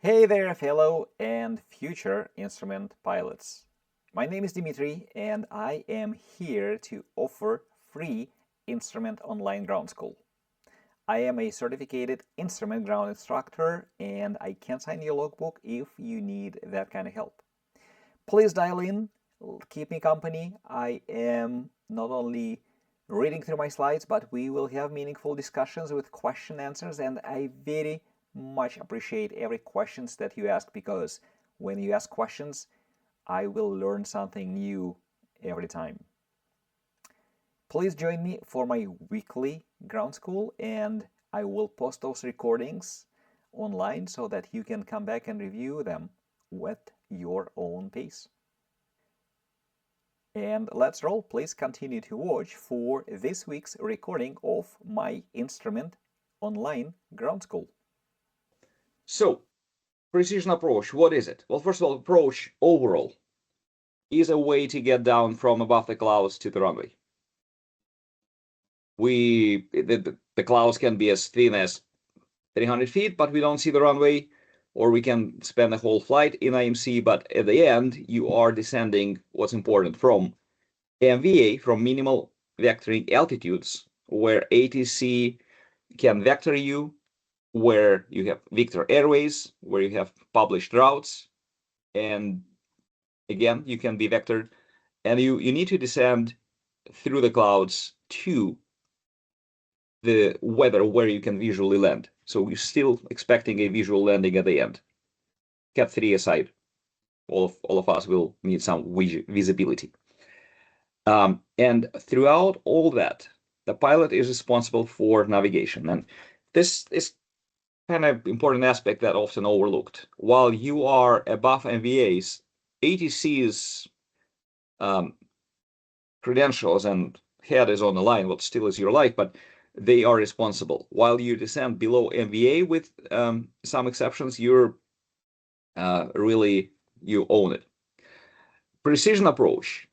Hey there, fellow and future instrument pilots. My name is Dimitri, and I am here to offer free instrument online ground school. I am a certificated instrument ground instructor, and I can sign your logbook if you need that kind of help. Please dial in, keep me company. I am not only reading through my slides, but we will have meaningful discussions with question answers, and I very much appreciate every questions that you ask, because when you ask questions, I will learn something new every time. Please join me for my weekly ground school, and I will post those recordings online so that you can come back and review them at your own pace. And let's roll. Please continue to watch for this week's recording of my instrument online ground school. So, precision approach, what is it? Well, first of all, approach overall is a way to get down from above the clouds to the runway. The clouds can be as thin as 300 feet, but we don't see the runway, or we can spend the whole flight in IMC, but at the end, you are descending what's important from MVA, from minimal vectoring altitudes, where ATC can vector you, where you have Victor Airways, where you have published routes, and again, you can be vectored, and you need to descend through the clouds to the weather where you can visually land. So you're still expecting a visual landing at the end. Cat 3 aside, all of us will need some visibility. And throughout all that, the pilot is responsible for navigation. And this is kind of important aspect that often overlooked. While you are above MVAs, ATC's credentials and head is on the line, what still is your life, but they are responsible. While you descend below MVA with some exceptions, you're really, you own it. Precision approach.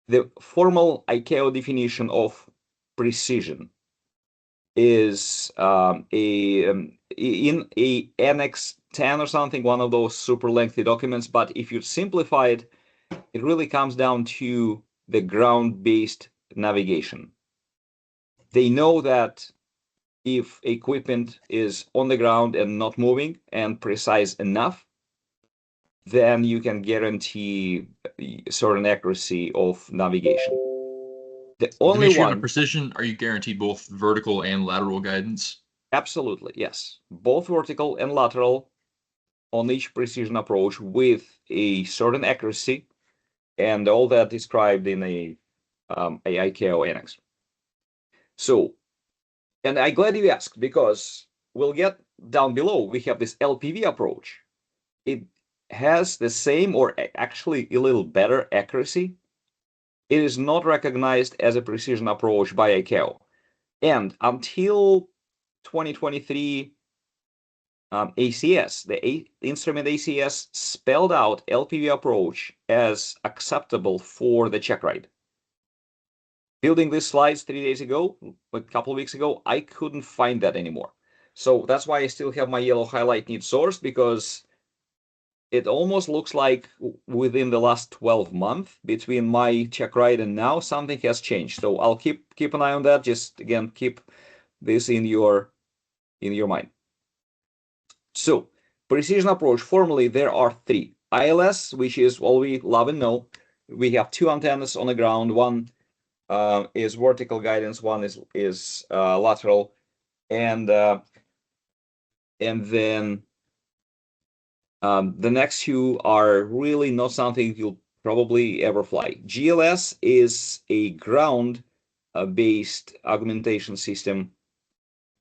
The formal ICAO definition of precision is in a Annex 10 or something, one of those super lengthy documents, but if you simplify it, it really comes down to the ground-based navigation. They know that if equipment is on the ground and not moving and precise enough, then you can guarantee certain accuracy of navigation. The only Dimitri, on a one, precision, are you guaranteed both vertical and lateral guidance? absolutely, yes, both vertical and lateral on each precision approach with a certain accuracy, and all that described in a ICAO annex. So, and I'm glad you asked, because we'll get down below. We have this LPV approach. It has the same, or actually a little better accuracy. It is not recognized as a precision approach by ICAO. And until 2023, ACS, the instrument ACS, spelled out LPV approach as acceptable for the check ride. Building these slides 3 days ago, a couple of weeks ago, I couldn't find that anymore. So that's why I still have my yellow highlight need source, because it almost looks like within the last 12 months between my check ride and now, something has changed. So I'll keep an eye on that. Just again, keep this in your mind. So precision approach, formally there are three. ILS, which is all we love and know. We have two antennas on the ground. One is vertical guidance, one is lateral, and then the next two are really not something you'll probably ever fly. GLS is a ground-based augmentation system.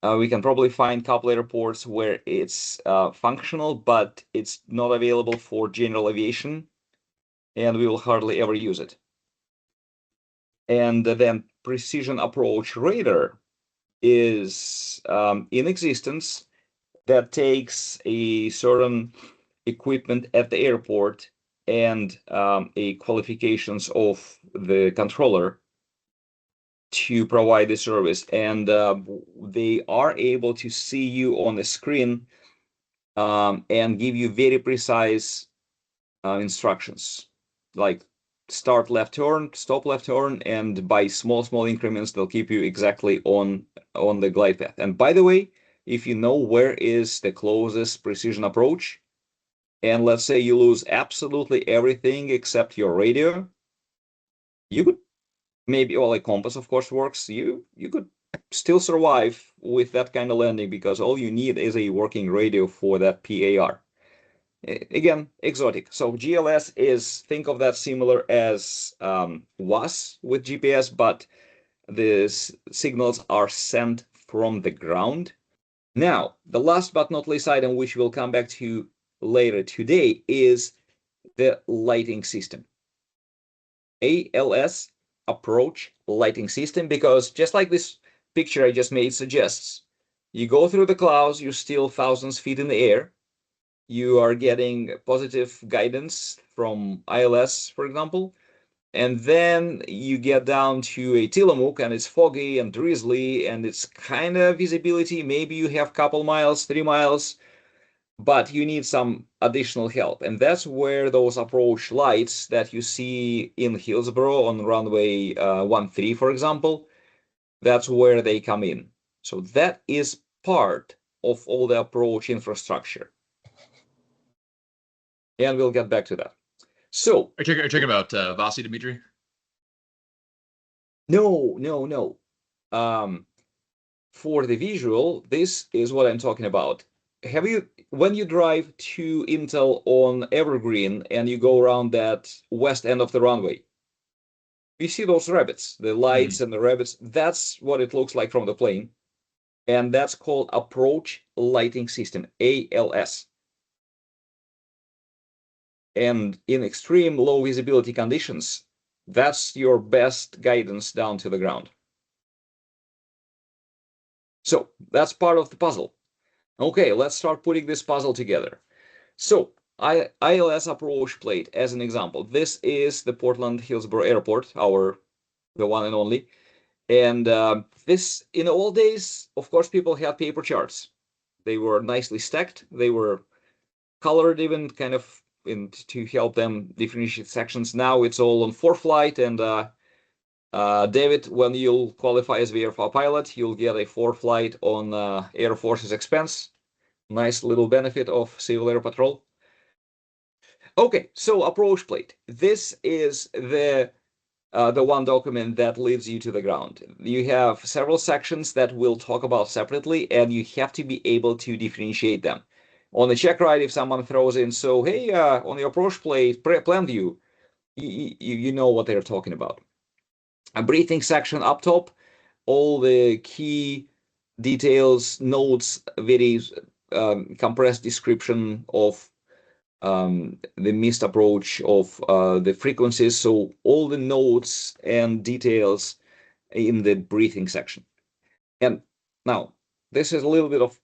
We can probably find a couple airports where it's functional, but it's not available for general aviation, and we will hardly ever use it. And then precision approach radar is in existence, that takes a certain equipment at the airport and a qualifications of the controller to provide the service, and they are able to see you on the screen and give you very precise instructions, like start left turn, stop left turn, and by small increments, they'll keep you exactly on the glide path. And by the way, if you know where is the closest precision approach, and let's say you lose absolutely everything except your radio, you could maybe, well, like compass, of course, works. You could still survive with that kind of landing because all you need is a working radio for that PAR. Again, exotic. So GLS is, think of that similar as WAS with GPS, but the signals are sent from the ground. Now, the last but not least item, which we'll come back to later today, is the lighting system. ALS, approach lighting system, because just like this picture I just made suggests, you go through the clouds, you're still thousands of feet in the air, you are getting positive guidance from ILS, for example, and then you get down to a Tillamook and it's foggy and drizzly and it's kind of visibility. Maybe you have a couple miles, 3 miles, but you need some additional help. And that's where those approach lights that you see in Hillsboro on runway 13, for example, that's where they come in. So that is part of all the approach infrastructure. And we'll get back to that. So, Are you talking about Vasi, Dimitri? no. For the visual, this is what I'm talking about. When you drive to Intel on Evergreen and you go around that west end of the runway, you see those rabbits, the lights and the rabbits. That's what it looks like from the plane. And that's called approach lighting system, ALS. And in extreme low visibility conditions, that's your best guidance down to the ground. So that's part of the puzzle. Okay, let's start putting this puzzle together. So ILS approach plate, as an example, this is the Portland Hillsboro Airport, the one and only. And this, in the old days, of course, people had paper charts. They were nicely stacked. They were colored even, kind of to help them differentiate sections. Now it's all on ForeFlight, and David, when you'll qualify as VFR pilot, you'll get a ForeFlight on Air Force's expense. Nice little benefit of Civil Air Patrol. Okay, so approach plate. This is the one document that leads you to the ground. You have several sections that we'll talk about separately, and you have to be able to differentiate them. On the check ride, if someone throws in, so hey, on the approach plate, plan view, you know what they're talking about. A briefing section up top, all the key details, notes, very compressed description of the missed approach of the frequencies. So all the notes and details in the briefing section. And now this is a little bit of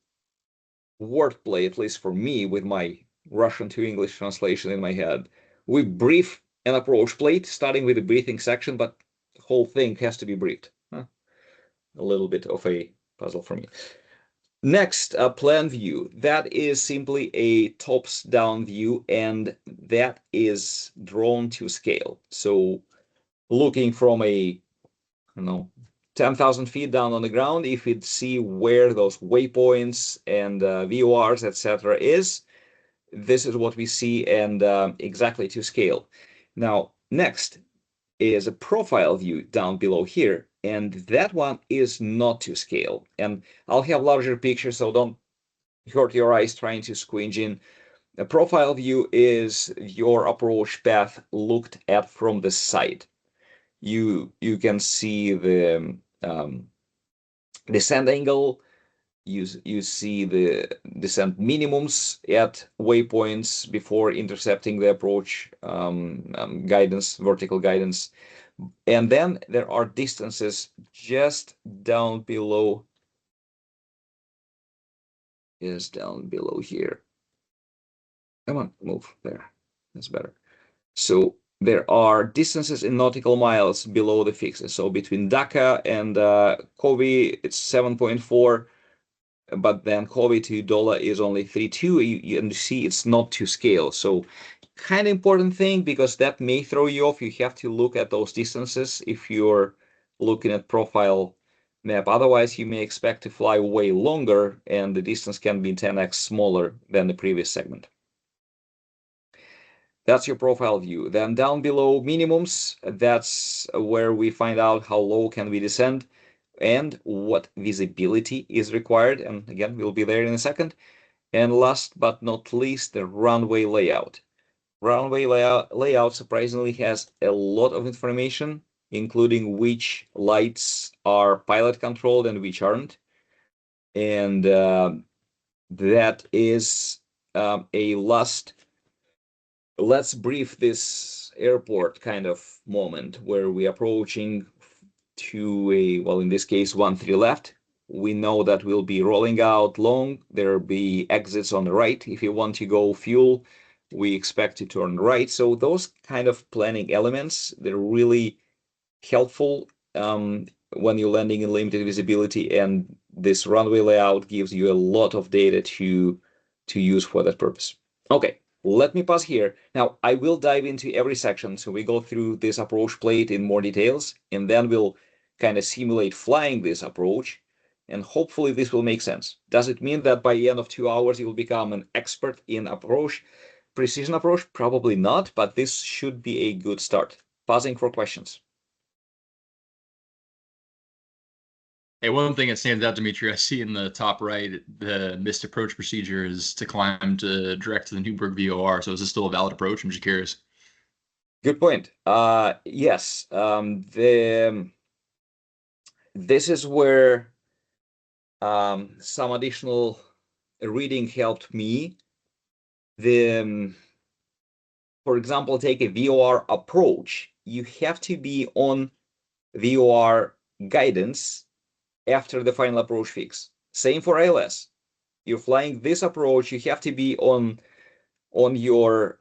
wordplay, at least for me, with my Russian to English translation in my head. We brief an approach plate, starting with the briefing section, but the whole thing has to be briefed. A little bit of a puzzle for me. Next, plan view. That is simply a tops-down view, and that is drawn to scale. So looking from a, 10,000 feet down on the ground, if you'd see where those waypoints and VORs, etc. is, this is what we see, and exactly to scale. Now, next is a profile view down below here, and that one is not to scale. And I'll have larger pictures, so don't hurt your eyes trying to squinch in. A profile view is your approach path looked at from the side. You can see the descent angle. You see the descent minimums at waypoints before intercepting the approach guidance, vertical guidance. And then there are distances just down below, here. Come on, move there. That's better. So there are distances in nautical miles below the fixes. So between Dhaka and Kobe, it's 7.4. but then Hobby to dollar is only 3.2, and you see it's not to scale. So kind of important thing, because that may throw you off. You have to look at those distances if you're looking at profile map. Otherwise, you may expect to fly way longer, and the distance can be 10x smaller than the previous segment. That's your profile view. Then down below, minimums, that's where we find out how low can we descend and what visibility is required. And again, we'll be there in a second. And last but not least, the runway layout. Runway layout surprisingly has a lot of information, including which lights are pilot controlled and which aren't. And that is a last, let's brief this airport kind of moment where we're approaching to a, well, in this case, 1-3 left. We know that we'll be rolling out long. There'll be exits on the right. If you want to go fuel, we expect to turn right. So those kind of planning elements, they're really helpful when you're landing in limited visibility, and this runway layout gives you a lot of data to use for that purpose. Okay, let me pause here. Now, I will dive into every section, so we go through this approach plate in more details, and then we'll kind of simulate flying this approach, and hopefully this will make sense. Does it mean that by the end of 2 hours you will become an expert in approach, precision approach? Probably not, but this should be a good start. Pausing for questions. Hey, one thing that stands out, Dimitri, I see in the top right, the missed approach procedure is to climb direct to the Newburgh VOR. So is this still a valid approach? I'm just curious. Good point. Yes, this is where some additional reading helped me. For example, take a VOR approach. You have to be on VOR guidance after the final approach fix. Same for ILS. You're flying this approach, you have to be on your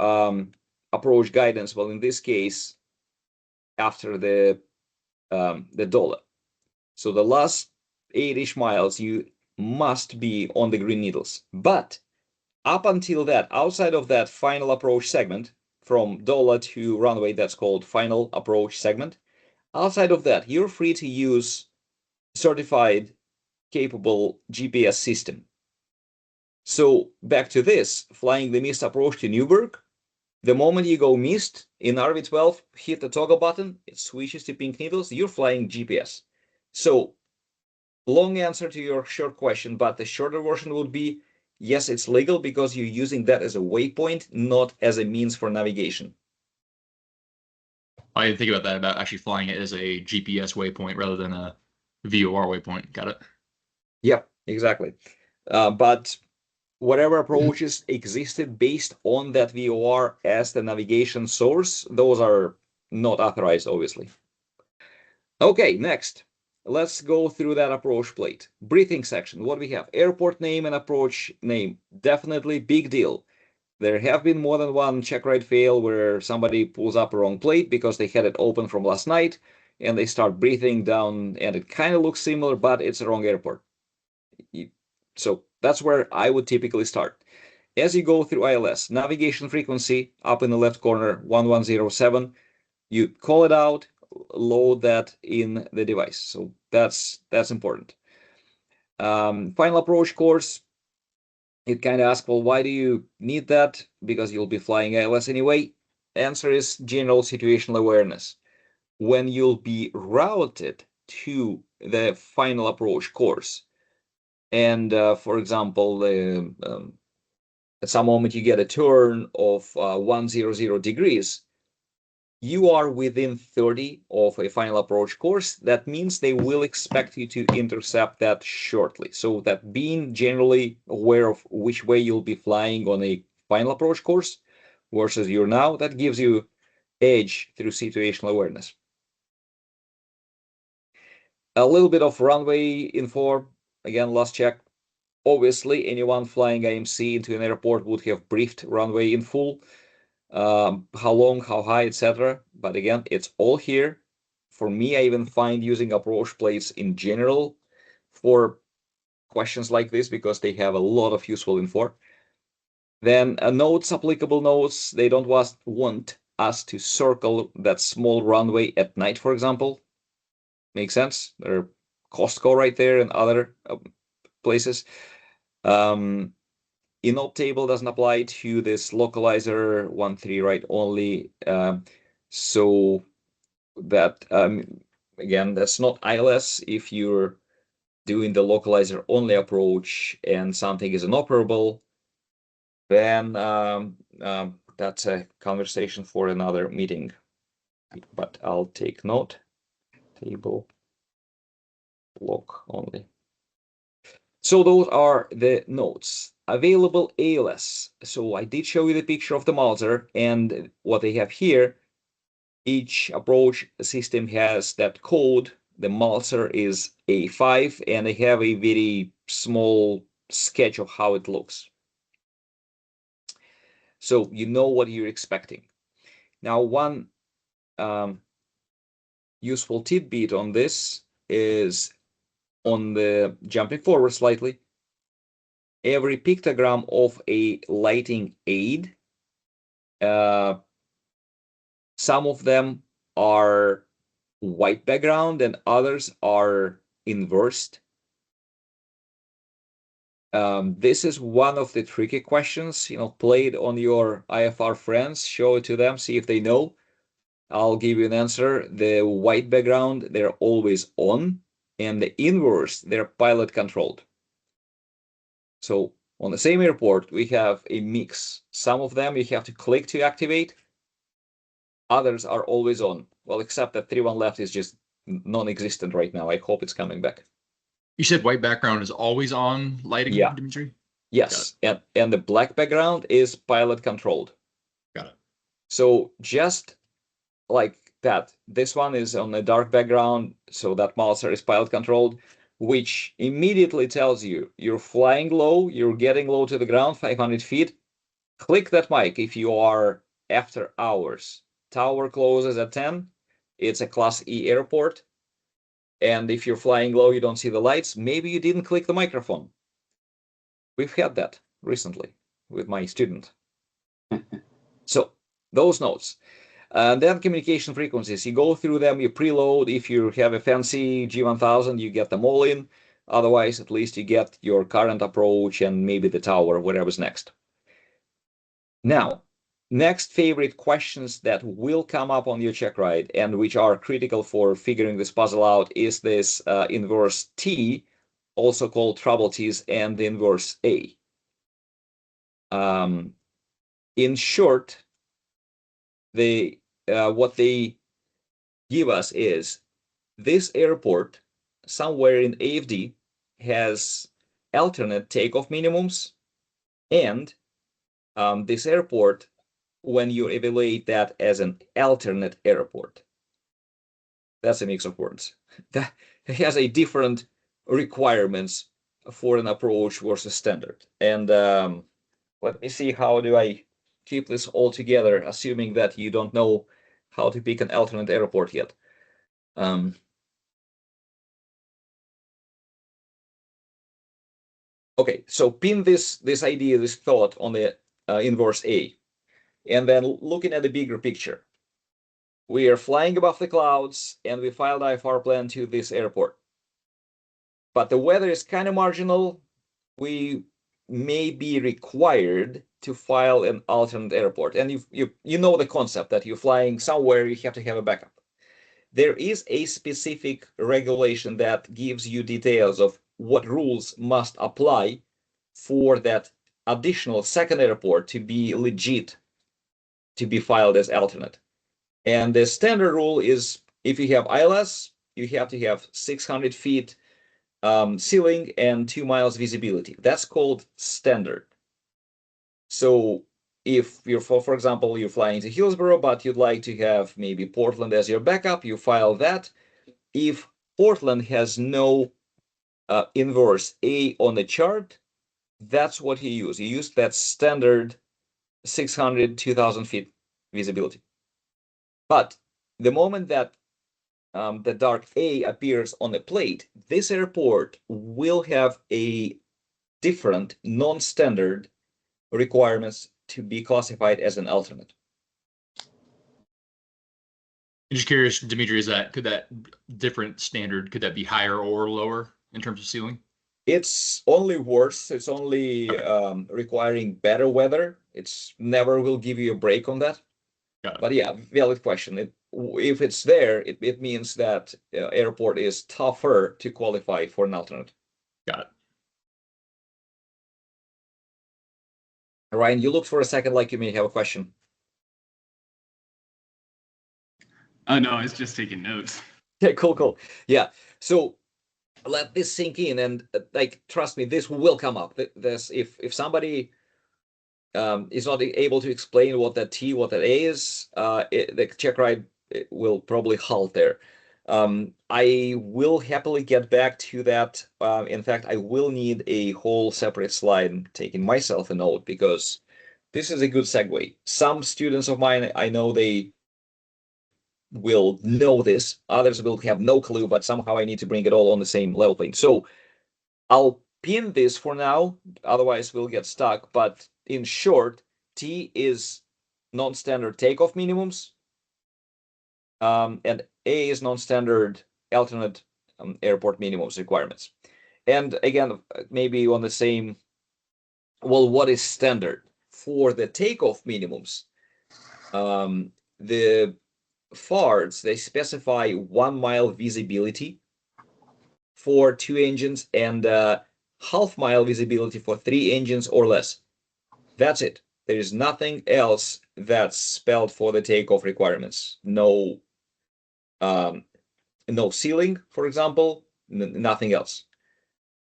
approach guidance. Well, in this case, after the dollar. So the last 8-ish miles, you must be on the green needles. But up until that, outside of that final approach segment, from dollar to runway, that's called final approach segment. Outside of that, you're free to use certified capable GPS system. So back to this, flying the missed approach to Newburgh, the moment you go missed in RV12, hit the toggle button, it switches to pink needles, you're flying GPS. So long answer to your short question, but the shorter version would be, yes, it's legal because you're using that as a waypoint, not as a means for navigation. I didn't think about that, about actually flying it as a GPS waypoint rather than a VOR waypoint. Got it. Yep, exactly. But whatever approaches existed based on that VOR as the navigation source, those are not authorized, obviously. Okay, next. Let's go through that approach plate. Briefing section. What we have? Airport name and approach name. Definitely big deal. There have been more than one check ride fail where somebody pulls up a wrong plate because they had it open from last night, and they start breathing down, and it kind of looks similar, but it's the wrong airport. So that's where I would typically start. As you go through ILS, navigation frequency up in the left corner, 1107, you call it out, load that in the device. So that's important. Final approach course, it kind of asks, well, why do you need that? Because you'll be flying ILS anyway. Answer is general situational awareness. When you'll be routed to the final approach course, and for example, at some moment you get a turn of 100 degrees, you are within 30 of a final approach course. That means they will expect you to intercept that shortly. So that being generally aware of which way you'll be flying on a final approach course versus you're now, that gives you edge through situational awareness. A little bit of runway info. Again, last check. Obviously, anyone flying IMC into an airport would have briefed runway in full. How long, how high, etc. But again, it's all here. For me, I even find using approach plates in general for questions like this because they have a lot of useful info. Then notes, applicable notes, they don't want us to circle that small runway at night, for example. Makes sense. There are Costco right there and other places. Inop table doesn't apply to this localizer 1.3 write only. So that, again, that's not ILS if you're doing the localizer only approach and something is inoperable, then that's a conversation for another meeting. But I'll take note. Table lock only. So those are the notes. Available ALS. So I did show you the picture of the Mauser, and what they have here, each approach system has that code. The Mauser is A5, and they have a very small sketch of how it looks. So you know what you're expecting. Now, one useful tidbit on this is on the jumping forward slightly, every pictogram of a lighting aid, some of them are white background and others are inversed. This is one of the tricky questions. Play it on your IFR friends, show it to them, see if they know. I'll give you an answer. The white background, they're always on, and the inverse, they're pilot controlled. So on the same airport, we have a mix. Some of them you have to click to activate. Others are always on. Well, except that 31 left is just non-existent right now. I hope it's coming back. You said white background is always on lighting, Yeah. Dimitri? Yes, and the black background is pilot controlled. Got it. So just like that, this one is on a dark background, so that Mauser is pilot controlled, which immediately tells you you're flying low, you're getting low to the ground, 500 feet. Click that mic if you are after hours. Tower closes at 10. It's a Class E airport. And if you're flying low, you don't see the lights. Maybe you didn't click the microphone. We've had that recently with my student. So those notes. And then communication frequencies. You go through them, you preload. If you have a fancy G1000, you get them all in. Otherwise, at least you get your current approach and maybe the tower, whatever's next. Now, next favorite questions that will come up on your check ride and which are critical for figuring this puzzle out is this inverse T, also called trouble T's, and the inverse A. In short, what they give us is this airport somewhere in AFD has alternate takeoff minimums, and this airport, when you evaluate that as an alternate airport, that's a mix of words, that has a different requirements for an approach versus standard. And let me see, how do I keep this all together, assuming that you don't know how to pick an alternate airport yet. Okay, so pin this idea, this thought on the inverse A, and then looking at the bigger picture. We are flying above the clouds, and we filed IFR plan to this airport. But the weather is kind of marginal. We may be required to file an alternate airport. And you know the concept that you're flying somewhere, you have to have a backup. There is a specific regulation that gives you details of what rules must apply for that additional second airport to be legit, to be filed as alternate. And the standard rule is if you have ILS, you have to have 600 feet ceiling and 2 miles visibility. That's called standard. So if you're, for example, you're flying to Hillsborough, but you'd like to have maybe Portland as your backup, you file that. If Portland has no inverse A on the chart, that's what you use. You use that standard 600, 2,000 feet visibility. But the moment that the dark A appears on a plate, this airport will have a different non-standard requirements to be classified as an alternate. I'm just curious, Dimitri, could that different standard, could that be higher or lower in terms of sealing? It's only worse. It's only requiring better weather. It's never will give you a break on that. Got it. But yeah, valid question. If it's there, it means that airport is tougher to qualify for an alternate. Got it. Ryan, you looked for a second like you may have a question. Oh no, I was just taking notes. Yeah, cool. Yeah. So let this sink in, and like trust me, this will come up. This if somebody is not able to explain what that T, what that A is, the check ride will probably halt there. I will happily get back to that. In fact, I will need a whole separate slide. I'm taking myself a note because this is a good segue. Some students of mine, I know they will know this. Others will have no clue, but somehow I need to bring it all on the same level playing. So I'll pin this for now, otherwise we'll get stuck. But in short, T is non-standard takeoff minimums, and A is non-standard alternate airport minimums requirements. And again, maybe on the same, well, what is standard? For the takeoff minimums, the FARs, they specify 1 mile visibility for 2 engines and half-mile visibility for 3 engines or less. That's it. There is nothing else that's spelled for the takeoff requirements. No ceiling, for example, nothing else.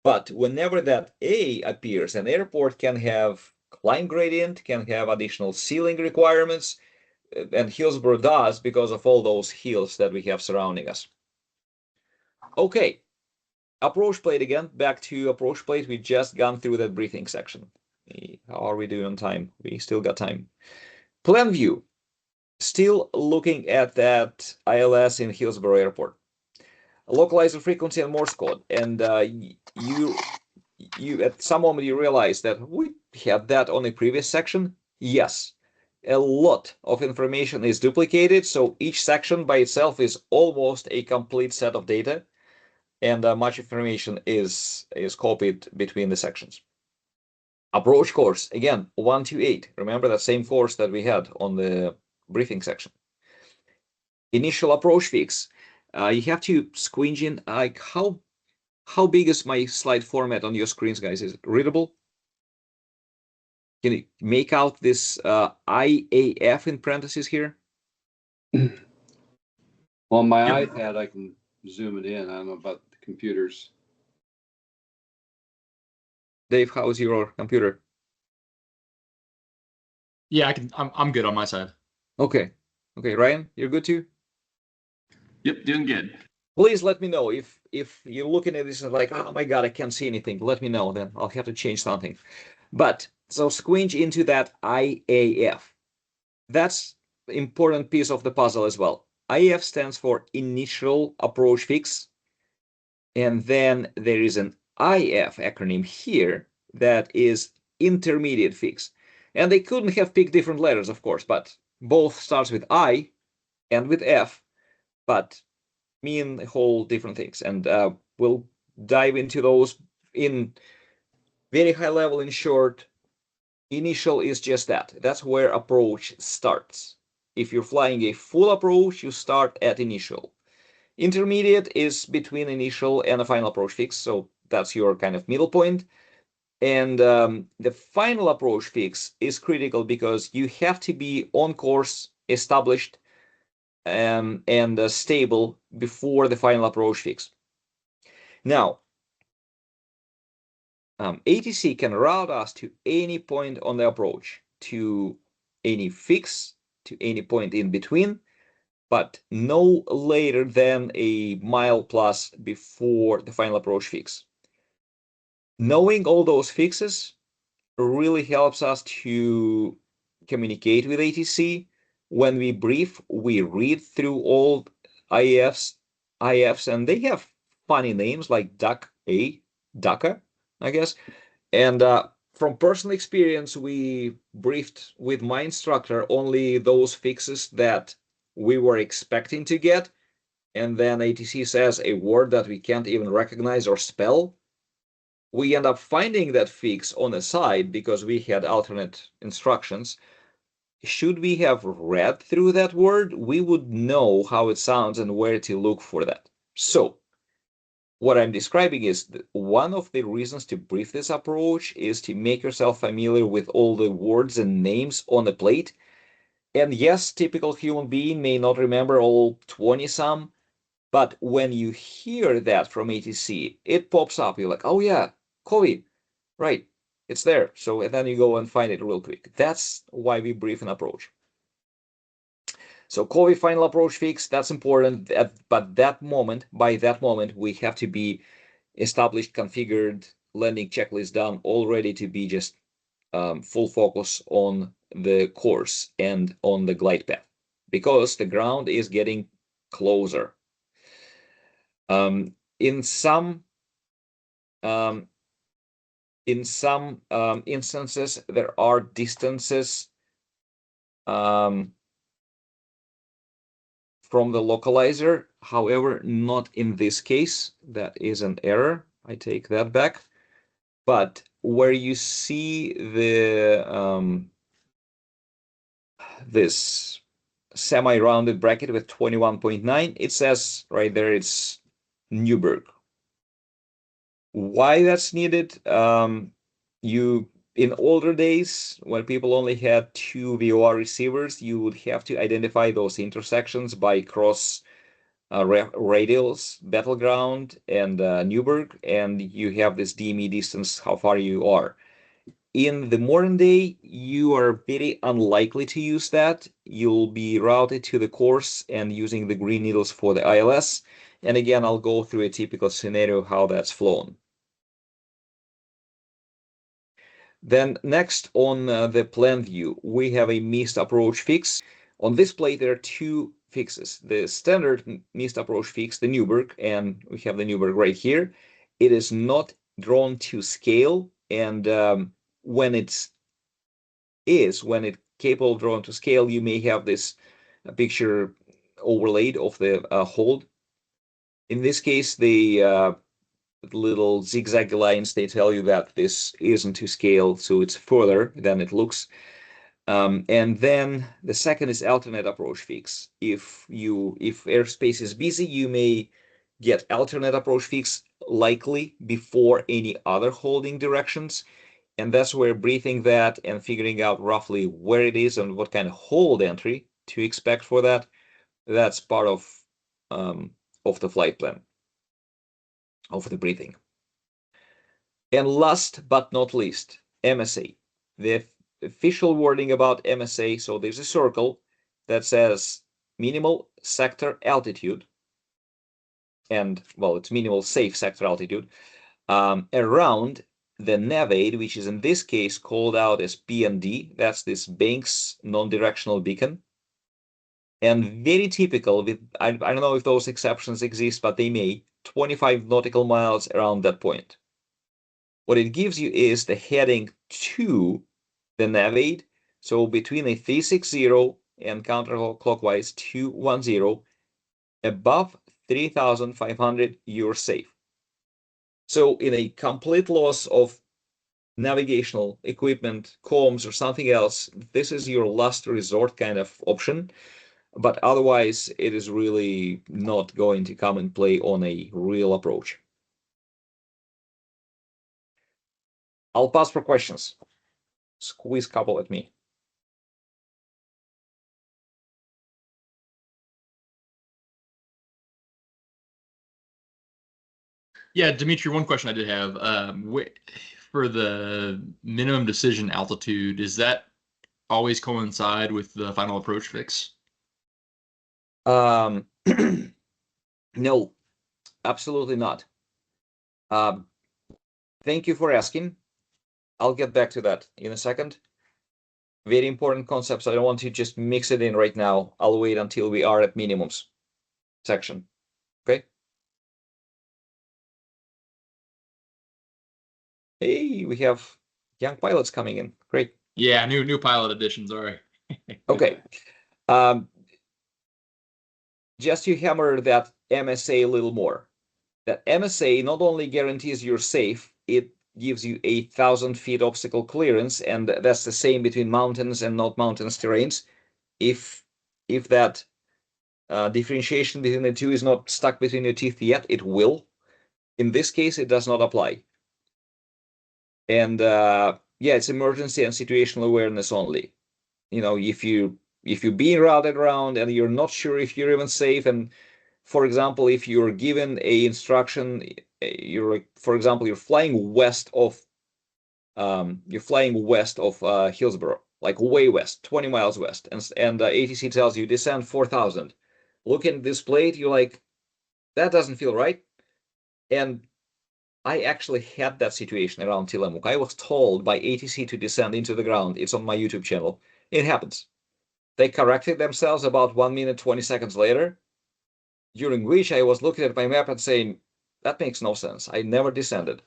But whenever that A appears, an airport can have climb gradient, can have additional ceiling requirements, and Hillsborough does because of all those hills that we have surrounding us. Okay, approach plate again, back to approach plate. We just gone through that briefing section. How are we doing on time? We still got time. Plan view, still looking at that ILS in Hillsborough Airport. Localizer frequency and Morse code, and you at some moment you realize that we had that on a previous section. Yes, a lot of information is duplicated, so each section by itself is almost a complete set of data, and much information is copied between the sections. Approach course, again, 1 to 8. Remember that same course that we had on the briefing section. Initial approach fix. You have to squinch in. Like how big is my slide format on your screens, guys? Is it readable? Can you make out this IAF in parentheses here? On my iPad, I can zoom it in. I don't know about the computers. Dave, how's your computer? Yeah, I'm good on my side. Okay, Ryan, you're good too? Yep, doing good. Please let me know if you're looking at this and like, oh my God, I can't see anything. Let me know, then I'll have to change something. But so squinch into that IAF. That's the important piece of the puzzle as well. IAF stands for initial approach fix. And then there is an IF acronym here that is intermediate fix. And they couldn't have picked different letters, of course, but both starts with I and with F, but mean whole different things. And we'll dive into those in very high level. In short, initial is just that. That's where approach starts. If you're flying a full approach, you start at initial. Intermediate is between initial and a final approach fix, so that's your kind of middle point. And the final approach fix is critical because you have to be on course, established, and stable before the final approach fix. Now, ATC can route us to any point on the approach, to any fix, to any point in between, but no later than a mile plus before the final approach fix. Knowing all those fixes really helps us to communicate with ATC. When we brief, we read through all IAFs IFs, and they have funny names like DACA, I guess. And from personal experience, we briefed with my instructor only those fixes that we were expecting to get. And then ATC says a word that we can't even recognize or spell. We end up finding that fix on the side because we had alternate instructions. Should we have read through that word, we would know how it sounds and where to look for that. So what I'm describing is that one of the reasons to brief this approach is to make yourself familiar with all the words and names on the plate. And yes, typical human being may not remember all 20 some, but when you hear that from ATC, it pops up. You're like, oh yeah, COVID, right, it's there. So and then you go and find it real quick. That's why we brief an approach. So COVID final approach fix, that's important. But by that moment, we have to be established, configured, landing checklist done, all ready to be just full focus on the course and on the glide path, because the ground is getting closer. In some instances, there are distances from the localizer. However, not in this case. That is an error. I take that back. But where you see the this semi-rounded bracket with 21.9, it says right there it's Newberg. Why that's needed? In older days, when people only had 2 VOR receivers, you would have to identify those intersections by cross radials, battleground, and Newberg, and you have this DME distance, how far you are. In the modern day, you are very unlikely to use that. You'll be routed to the course and using the green needles for the ILS. And again, I'll go through a typical scenario how that's flown. Then next on the plan view, we have a missed approach fix. On this plate, there are 2 fixes. The standard missed approach fix, the Newberg, and we have the Newberg right here. It is not drawn to scale, and when it's capable of drawn to scale, you may have this picture overlaid of the hold. In this case, the little zigzag lines, they tell you that this isn't to scale, so it's further than it looks. And then the second is alternate approach fix. If airspace is busy, you may get alternate approach fix likely before any other holding directions. And that's where briefing that and figuring out roughly where it is and what kind of hold entry to expect for that, that's part of the flight plan, of the briefing. And last but not least, MSA. The official wording about MSA, so there's a circle that says minimal sector altitude, and well, it's minimal safe sector altitude, around the navade, which is in this case called out as PND. That's this Banks non-directional beacon. And very typical, I don't know if those exceptions exist, but they may, 25 nautical miles around that point. What it gives you is the heading to the navade. So between a 360 and counterclockwise 210, above 3,500, you're safe. So in a complete loss of navigational equipment, comms, or something else, this is your last resort kind of option. But otherwise, it is really not going to come and play on a real approach. I'll pass for questions. Squeeze a couple at me. Yeah, Dimitri, one question I did have. For the minimum decision altitude, does that always coincide with the final approach fix? No, absolutely not. Thank you for asking. I'll get back to that in a second. Very important concepts. I don't want to just mix it in right now. I'll wait until we are at minimums section. Okay. Hey, we have young pilots coming in. Great. Yeah, new pilot edition. Sorry. Okay. Just to hammer that MSA a little more. That MSA not only guarantees you're safe, it gives you 1,000 feet obstacle clearance, and that's the same between mountains and not mountains terrains. If that differentiation between the two is not stuck between your teeth yet, it will. In this case, it does not apply. And yeah, it's emergency and situational awareness only. You know, if you're being routed around and you're not sure if you're even safe, and for example, if you're given a instruction, for example, you're flying west of Hillsborough, like way west, 20 miles west, and ATC tells you descend 4,000. Looking at this plate, you're like, that doesn't feel right. And I actually had that situation around Tillamook. I was told by ATC to descend into the ground. It's on my YouTube channel. It happens. They corrected themselves about 1 minute, 20 seconds later, during which I was looking at my map and saying, that makes no sense. I never descended.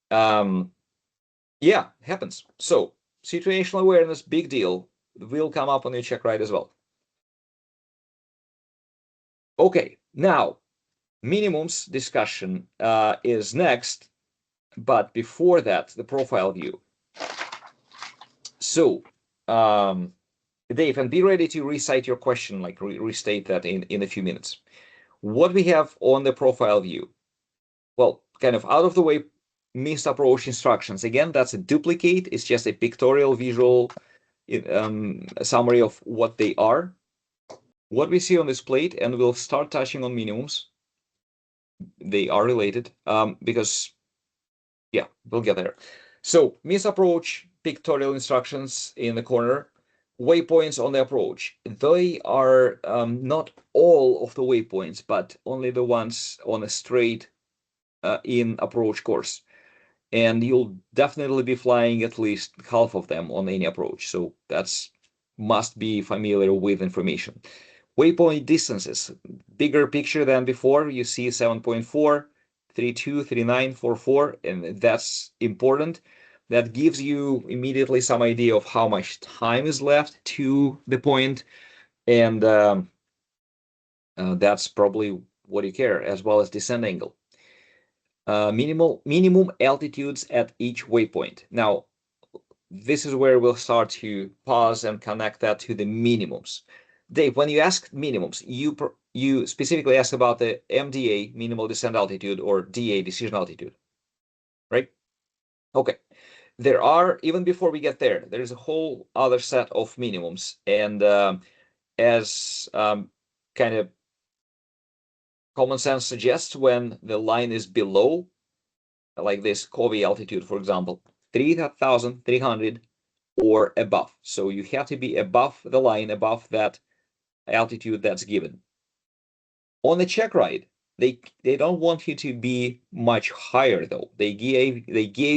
Yeah, happens. So situational awareness, big deal, will come up on your check ride as well. Okay, now minimums discussion is next, but before that, the profile view. So, Dave, and be ready to recite your question, like restate that in a few minutes. What we have on the profile view? Well, kind of out of the way missed approach instructions. Again, that's a duplicate. It's just a pictorial visual summary of what they are. What we see on this plate, and we'll start touching on minimums. They are related because, yeah, we'll get there. So missed approach, pictorial instructions in the corner, waypoints on the approach. They are not all of the waypoints, but only the ones on a straight in approach course. And you'll definitely be flying at least half of them on any approach. So that's must be familiar with information. Waypoint distances, bigger picture than before. You see 7.4, 32, 39, 44, and that's important. That gives you immediately some idea of how much time is left to the point, and that's probably what you care, as well as descent angle. Minimum altitudes at each waypoint. Now, this is where we'll start to pause and connect that to the minimums. Dave, when you ask minimums, you specifically ask about the MDA, minimal descent altitude, or DA, decision altitude, right? Okay. There are, even before we get there, there's a whole other set of minimums. And as kind of common sense suggests, when the line is below, like this Covey altitude, for example, 3,300 or above. So you have to be above the line, above that altitude that's given. On the check ride, they don't want you to be much higher though. They gave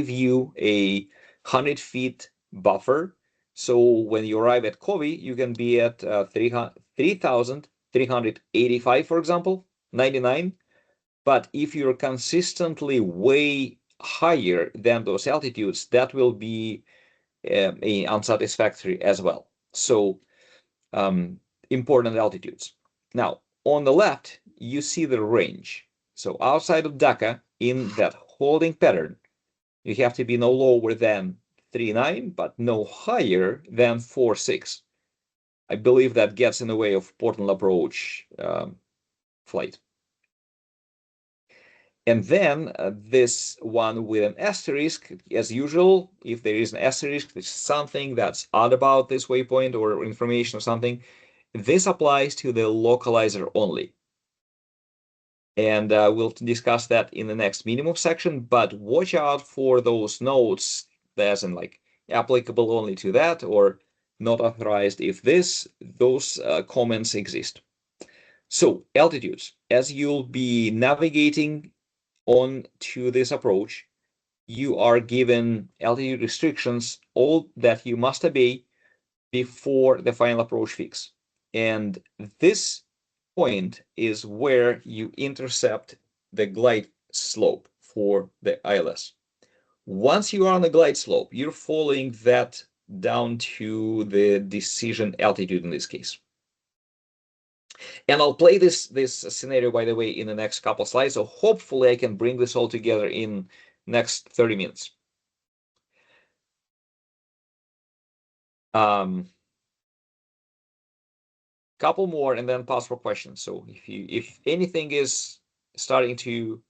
you 100 feet buffer. So when you arrive at Covey, you can be at 3,385, for example, 99. But if you're consistently way higher than those altitudes, that will be unsatisfactory as well. So important altitudes. Now, on the left, you see the range. So outside of Dhaka, in that holding pattern, you have to be no lower than 3.9, but no higher than 4.6. I believe that gets in the way of Portland approach flight. And then this one with an asterisk, as usual, if there is an asterisk, there's something that's odd about this waypoint or information or something. This applies to the localizer only. And we'll discuss that in the next minimum section, but watch out for those notes that's in like applicable only to that or not authorized if those comments exist. So altitudes, as you'll be navigating on to this approach, you are given altitude restrictions, all that you must obey before the final approach fix. And this point is where you intercept the glide slope for the ILS. Once you are on the glide slope, you're following that down to the decision altitude in this case. And I'll play this scenario, by the way, in the next couple slides. So hopefully I can bring this all together in next 30 minutes. Couple more and then pause for questions. So if anything is starting to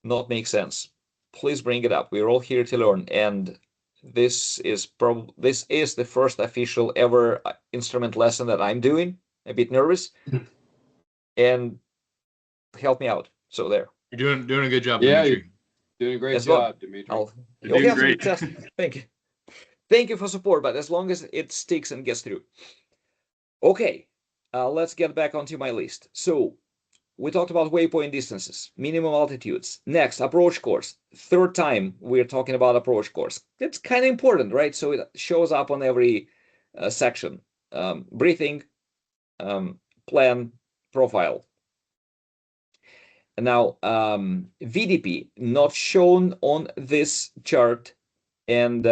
not make sense, please bring it up. We're all here to learn, and this is the first official ever instrument lesson that I'm doing. A bit nervous, and help me out. So there. You're doing a good job, Yeah, Dimitri. Doing a great As well. job, Dimitri. You're You'll doing have to be great. tested. Thank you. Thank you for support, but as long as it sticks and gets through. Okay, let's get back onto my list. So we talked about waypoint distances, minimum altitudes. Next, approach course. Third time we're talking about approach course. It's kind of important, right? So it shows up on every section. Briefing, plan, profile. Now, VDP, not shown on this chart, and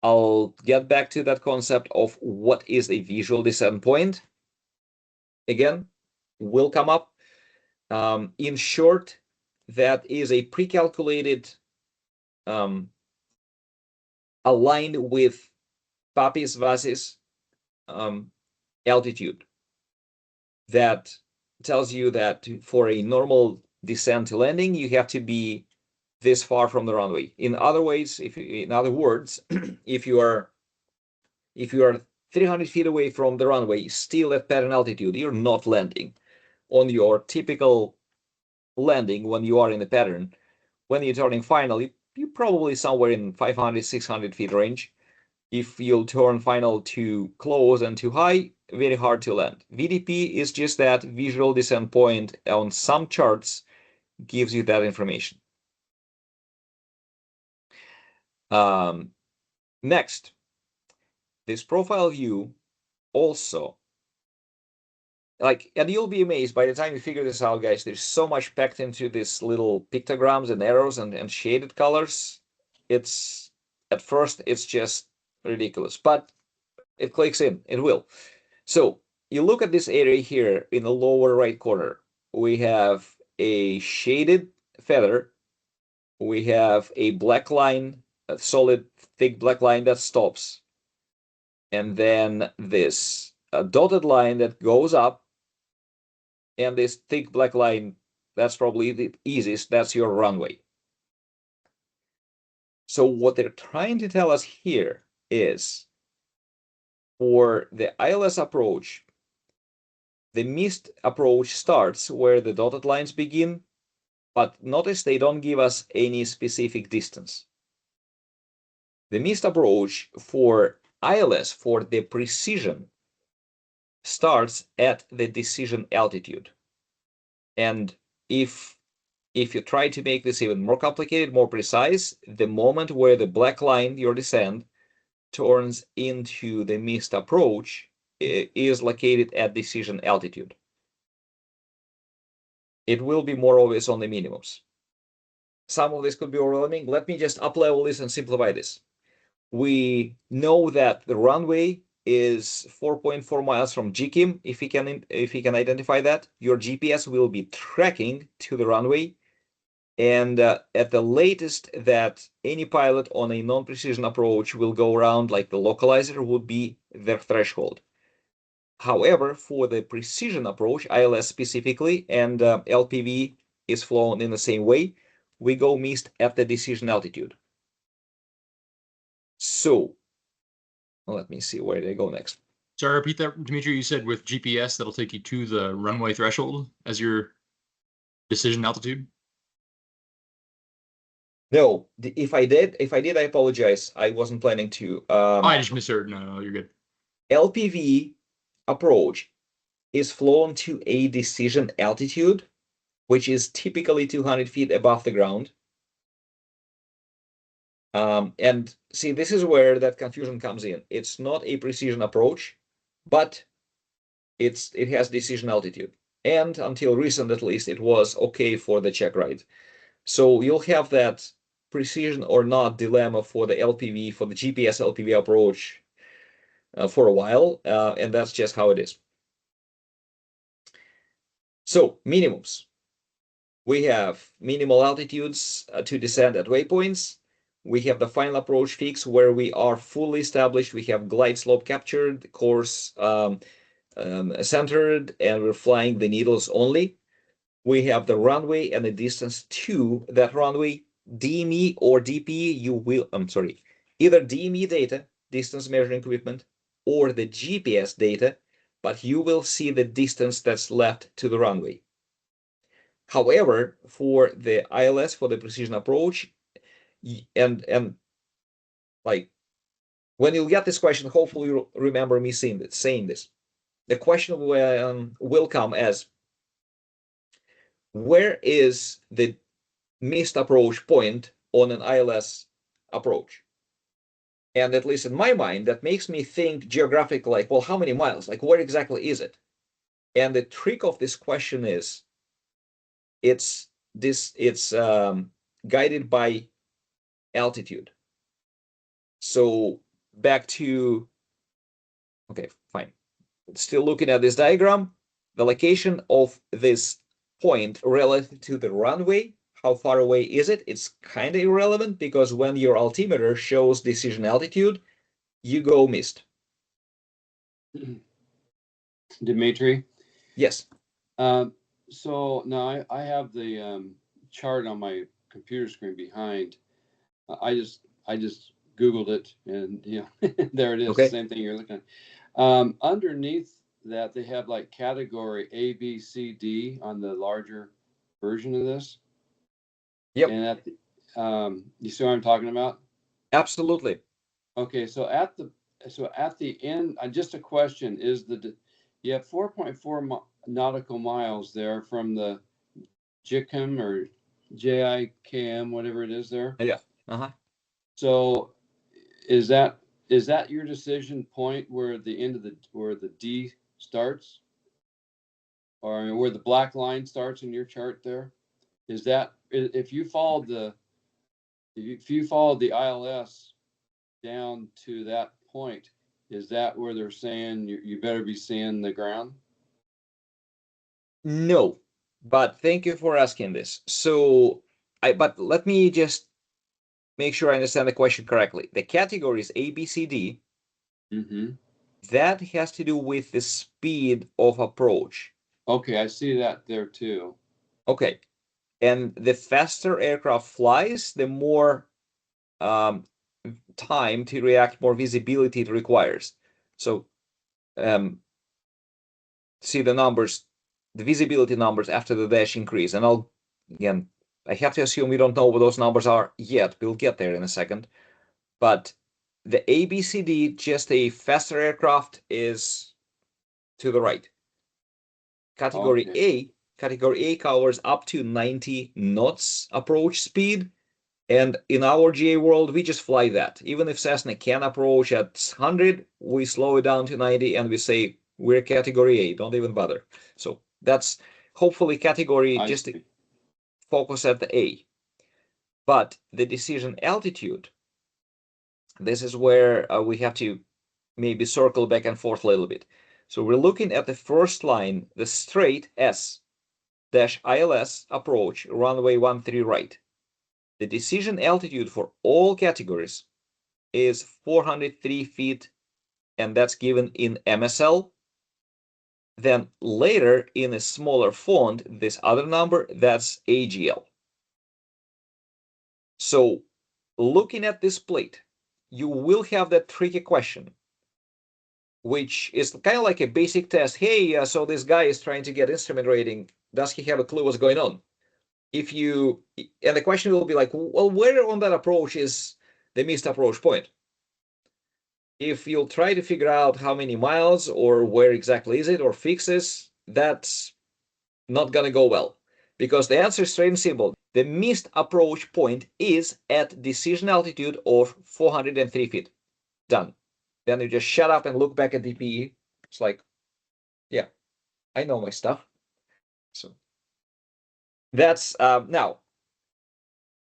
I'll get back to that concept of what is a visual descent point. Again, will come up. In short, that is a pre-calculated, aligned with Pappis Vassis altitude that tells you that for a normal descent to landing, you have to be this far from the runway. In other words, if you are 300 feet away from the runway, still at pattern altitude, you're not landing. On your typical landing, when you are in the pattern, when you're turning final, you're probably somewhere in 500, 600 feet range. If you'll turn final too close and too high, very hard to land. VDP is just that visual descent point on some charts, gives you that information. Next, this profile view also, and you'll be amazed by the time you figure this out, guys. There's so much packed into these little pictograms and arrows and shaded colors. It's at first it's just ridiculous, but it clicks in. It will. So you look at this area here in the lower right corner. We have a shaded feather. We have a black line, a solid thick black line that stops, and then this dotted line that goes up, and this thick black line, that's probably the easiest. That's your runway. So what they're trying to tell us here is, for the ILS approach, the missed approach starts where the dotted lines begin, but notice they don't give us any specific distance. The missed approach for ILS, for the precision, starts at the decision altitude. And if you try to make this even more complicated, more precise, the moment where the black line, your descent, turns into the missed approach is located at decision altitude. It will be more obvious on the minimums. Some of this could be overwhelming. Let me just up-level this and simplify this. We know that the runway is 4.4 miles from GKIM. If you can identify that, your GPS will be tracking to the runway. And at the latest that any pilot on a non-precision approach will go around, like the localizer would be their threshold. However, for the precision approach, ILS specifically, and LPV is flown in the same way, we go missed at the decision altitude. So let me see where they go next. Sorry, repeat that, Dimitri. You said with GPS, that'll take you to the runway threshold as your decision altitude? No, if I did, I apologize. I wasn't planning to. I just misheard. No, you're good. LPV approach is flown to a decision altitude, which is typically 200 feet above the ground. And see, this is where that confusion comes in. It's not a precision approach, but it has decision altitude. And until recent, at least, it was okay for the check ride. So you'll have that precision or not dilemma for the LPV, for the GPS LPV approach for a while, and that's just how it is. So minimums. We have minimal altitudes to descend at waypoints. We have the final approach fix where we are fully established. We have glide slope captured, course centered, and we're flying the needles only. We have the runway and the distance to that runway. DME or DP, either DME data, distance measuring equipment, or the GPS data, but you will see the distance that's left to the runway. However, for the ILS, for the precision approach, and like when you get this question, hopefully you'll remember me saying this. The question will come as, where is the missed approach point on an ILS approach? And at least in my mind, that makes me think geographically, like, well, how many miles? Like, where exactly is it? And the trick of this question is, it's guided by altitude. So back to, okay, fine. Still looking at this diagram, the location of this point relative to the runway, how far away is it? It's kind of irrelevant, because when your altimeter shows decision altitude, you go missed. Dimitri? Yes. So now I have the chart on my computer screen behind. I just Googled it, and there it is. Okay. Same thing you're looking at. Underneath that, they have like category A, B, C, D on the larger version of this. Yep. And at the, you see what I'm talking about? Absolutely. Okay, so at the end, just a question: you have 4.4 nautical miles there from the JICM or JIKM, whatever it is there? Yeah. Uh-huh. So is that your decision point where the end of where the D starts? Or I mean, where the black line starts in your chart there? Is that, if you followed the ILS down to that point, is that where they're saying you better be seeing the ground? No, but thank you for asking this. So but let me just make sure I understand the question correctly. The categories A, B, C, D, that has to do with the speed of approach. Okay, I see that there too. Okay. And the faster aircraft flies, the more time to react, more visibility it requires. So see the numbers, the visibility numbers after the dash increase. And I have to assume we don't know what those numbers are yet. We'll get there in a second. But the ABCD, just a faster aircraft, is to the right. Category A covers up to 90 knots approach speed. And in our GA world, we just fly that. Even if Cessna can approach at 100, we slow it down to 90 and we say, we're category A, don't even bother. So that's hopefully category, just focus at the A. But the decision altitude, this is where we have to maybe circle back and forth a little bit. So we're looking at the first line, the straight S-ILS approach, runway 13 right. The decision altitude for all categories is 403 feet, and that's given in MSL. Then later, in a smaller font, this other number, that's AGL. So looking at this plate, you will have that tricky question, which is kind of like a basic test. Hey, so this guy is trying to get instrument rating. Does he have a clue what's going on? And the question will be like, well, where on that approach is the missed approach point? If you'll try to figure out how many miles or where exactly is it or fixes, that's not going to go well, because the answer is straight and simple. The missed approach point is at decision altitude of 403 feet. Done. Then you just shut up and look back at DPE. It's like, yeah, I know my stuff. So that's now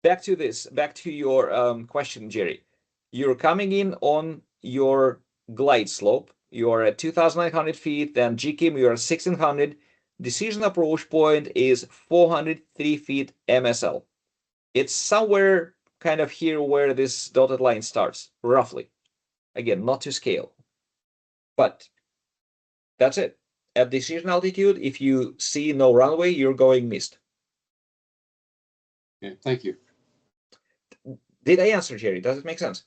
back to your question, Jerry. You're coming in on your glide slope. You're at 2,900 feet, then GKIM, you're at 1,600. Decision approach point is 403 feet MSL. It's somewhere kind of here where this dotted line starts, roughly. Again, not to scale. But that's it. At decision altitude, if you see no runway, you're going missed. Yeah, thank you. Did I answer, Jerry? Does it make sense?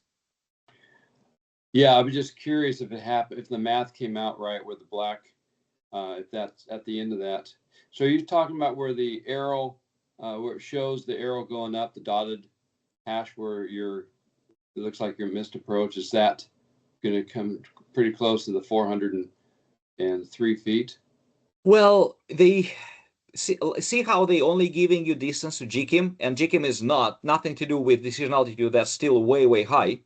Yeah, I was just curious if it happened, if the math came out right where the black, if that's at the end of that. So you're talking about where the arrow, where it shows the arrow going up, the dotted hash where it looks like your missed approach. Is that going to come pretty close to the 403 feet? Well, they see how they only giving you distance to GKIM, and GKIM is nothing to do with decision altitude. That's still way, way high.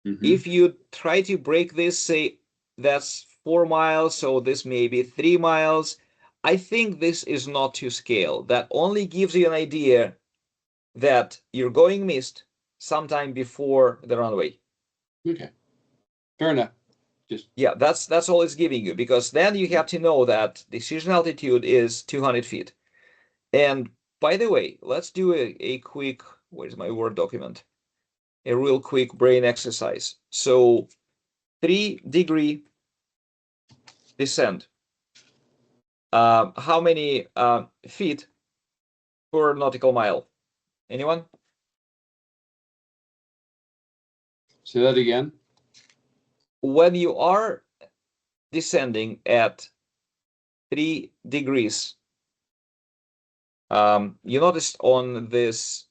Mm-hmm. If you try to break this, say that's 4 miles, so this may be 3 miles. I think this is not to scale. That only gives you an idea that you're going missed sometime before the runway. Okay, fair enough. Yeah, that's all it's giving you, because then you have to know that decision altitude is 200 feet. And by the way, let's do a quick, where's my Word document? A real quick brain exercise. So 3-degree descent. How many feet per nautical mile? Anyone? Say that again. When you are descending at 3 degrees, you noticed on this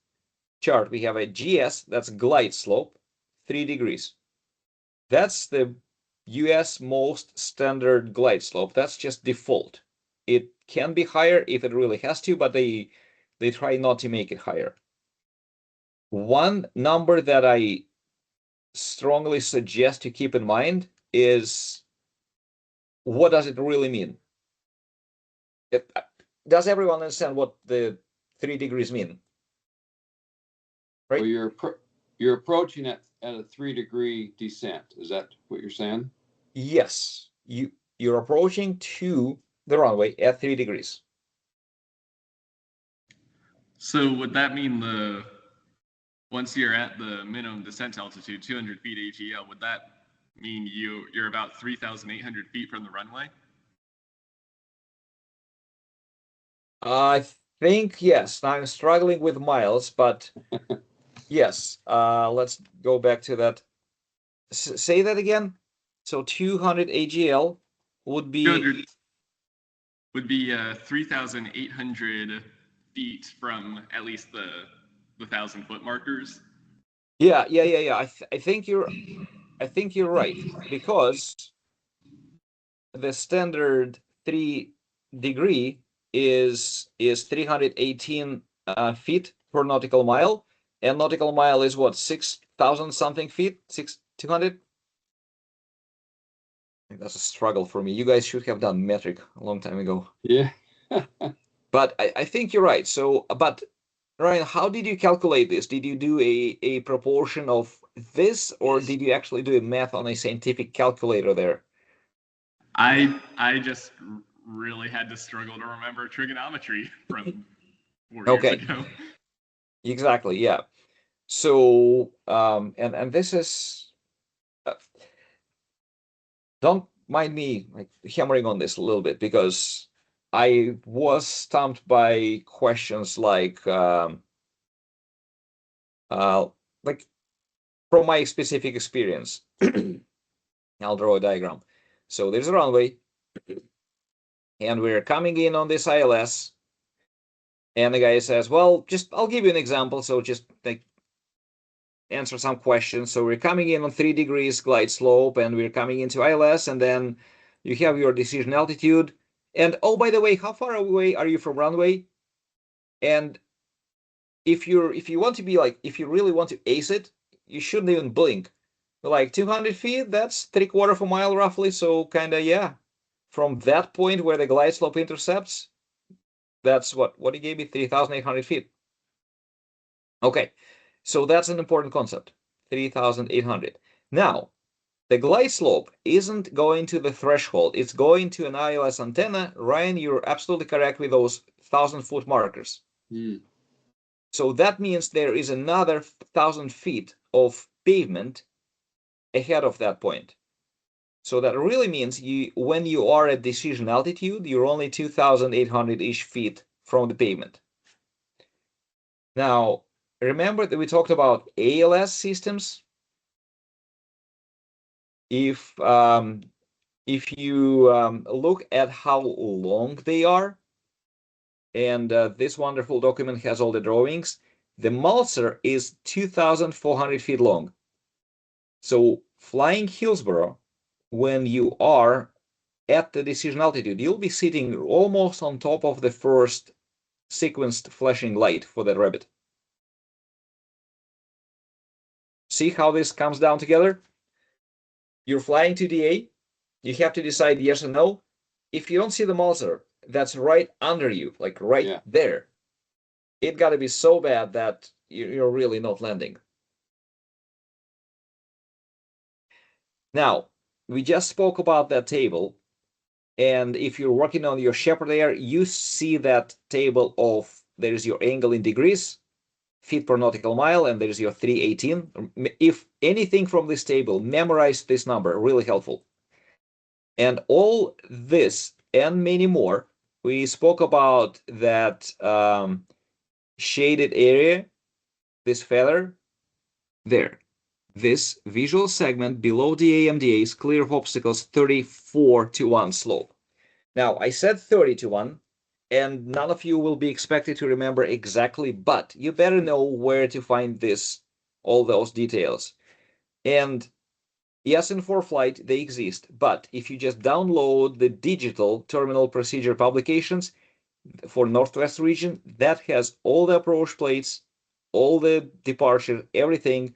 chart we have a GS, that's glide slope, 3 degrees. That's the US most standard glide slope. That's just default. It can be higher if it really has to, but they try not to make it higher. One number that I strongly suggest to keep in mind is, what does it really mean? Does everyone understand what the 3 degrees mean? Right? Well, you're approaching at a 3-degree descent. Is that what you're saying? Yes, you're approaching to the runway at 3 degrees. So would that mean once you're at the minimum descent altitude, 200 feet AGL, would that mean you're about 3,800 feet from the runway? I think yes. I'm struggling with miles, but yes. Let's go back to that. Say that again. So 200 AGL would be 200 would be 3,800 feet from at least the 1,000-foot markers. yeah. I think you're right, because the standard 3-degree is 318 feet per nautical mile, and nautical mile is what, 6,000 something feet, 200. I think that's a struggle for me. You guys should have done metric a long time ago. Yeah. But I think you're right. So, but Ryan, how did you calculate this? Did you do a proportion of this, or did you actually do a math on a scientific calculator there? I just really had to struggle to remember trigonometry from 4 years ago. Exactly, yeah. So, and this is, don't mind me like hammering on this a little bit, because I was stumped by questions like from my specific experience. I'll draw a diagram. So there's a runway, and we're coming in on this ILS, and the guy says, well, I'll give you an example, so just like answer some questions. So we're coming in on 3 degrees glide slope, and we're coming into ILS, and then you have your decision altitude. And oh, by the way, how far away are you from runway? And if you want to be like, if you really want to ace it, you shouldn't even blink. Like 200 feet, that's 3/4 of a mile roughly. So kind of, yeah, from that point where the glide slope intercepts, that's what he gave me, 3,800 feet. Okay, so that's an important concept, 3,800. Now, the glide slope isn't going to the threshold, it's going to an ILS antenna. Ryan, you're absolutely correct with those 1,000-foot markers. So that means there is another 1,000 feet of pavement ahead of that point. So that really means when you are at decision altitude, you're only 2,800-ish feet from the pavement. Now, remember that we talked about ALS systems? If you look at how long they are, and this wonderful document has all the drawings, the Mulser is 2,400 feet long. So flying Hillsborough, when you are at the decision altitude, you'll be sitting almost on top of the first sequenced flashing light for that rabbit. See how this comes down together? You're flying to DA, you have to decide yes or no. If you don't see the Mulser, that's right under you, like right there. It got to be so bad that you're really not landing. Now, we just spoke about that table. And if you're working on your Shepherd Air, you see that table of, there's your angle in degrees, feet per nautical mile, and there's your 318. If anything from this table, memorize this number, really helpful. And all this and many more, we spoke about that shaded area, this feather, there. This visual segment below the AMDA's clear of obstacles 34-to-1 slope. Now, I said 30-to-1, and none of you will be expected to remember exactly, but you better know where to find all those details. And yes, in ForeFlight, they exist, but if you just download the digital terminal procedure publications for Northwest region, that has all the approach plates, all the departure, everything.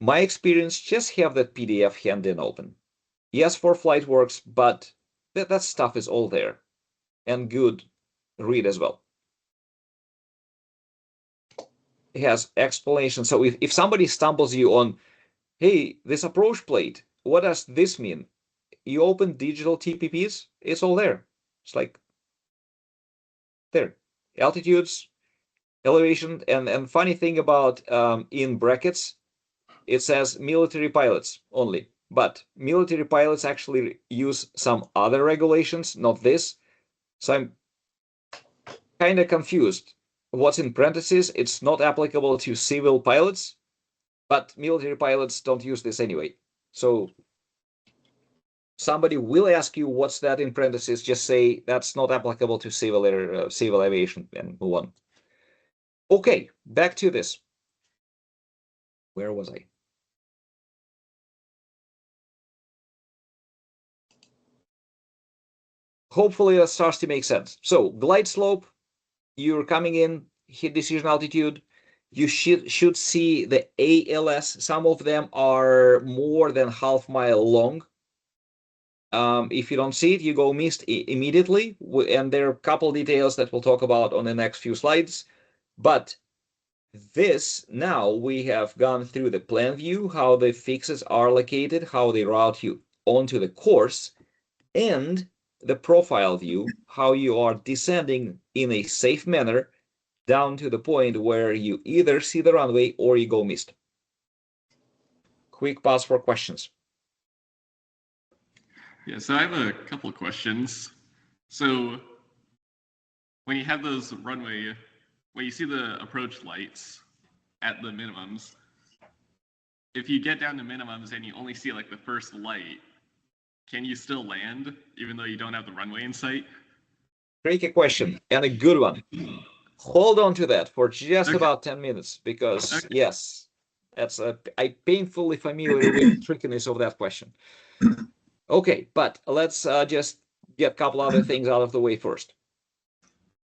My experience, just have that PDF hand and open. Yes, ForeFlight works, but that stuff is all there. And good read as well. It has explanation. So if somebody stumbles you on, hey, this approach plate, what does this mean? You open digital TPPs, it's all there. It's like there. Altitudes, elevation, and funny thing about in brackets, it says military pilots only. But military pilots actually use some other regulations, not this. So I'm kind of confused. What's in parentheses, it's not applicable to civil pilots, but military pilots don't use this anyway. So somebody will ask you what's that in parentheses, just say that's not applicable to civil aviation and move on. Okay, back to this. Where was I? Hopefully that starts to make sense. So glide slope, you're coming in, hit decision altitude, you should see the ALS. Some of them are more than half-mile long. If you don't see it, you go missed immediately. And there are a couple details that we'll talk about on the next few slides. But this, now we have gone through the plan view, how the fixes are located, how they route you onto the course, and the profile view, how you are descending in a safe manner down to the point where you either see the runway or you go missed. Quick pause for questions. Yeah, so I have a couple of questions. So when you have those runway, when you see the approach lights at the minimums, if you get down to minimums and you only see like the first light, can you still land even though you don't have the runway in sight? Tricky question and a good one. Hold on to that for just about 10 minutes because yes, I'm painfully familiar with the trickiness of that question. Okay, but let's just get a couple other things out of the way first.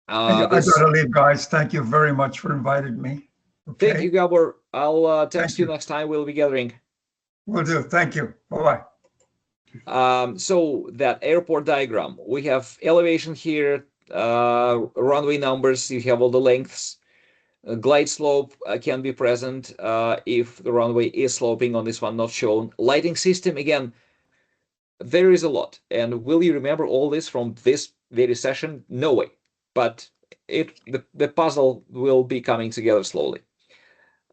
I gotta leave, guys. Thank you very much for inviting me. Okay. Thank you, Gabor. I'll text you next time we'll be gathering. Will do. Thank you. Bye-bye. So that airport diagram, we have elevation here, runway numbers, you have all the lengths. A glide slope can be present if the runway is sloping. On this one, not shown. Lighting system, again, there is a lot. And will you remember all this from this very session? No way. But the puzzle will be coming together slowly.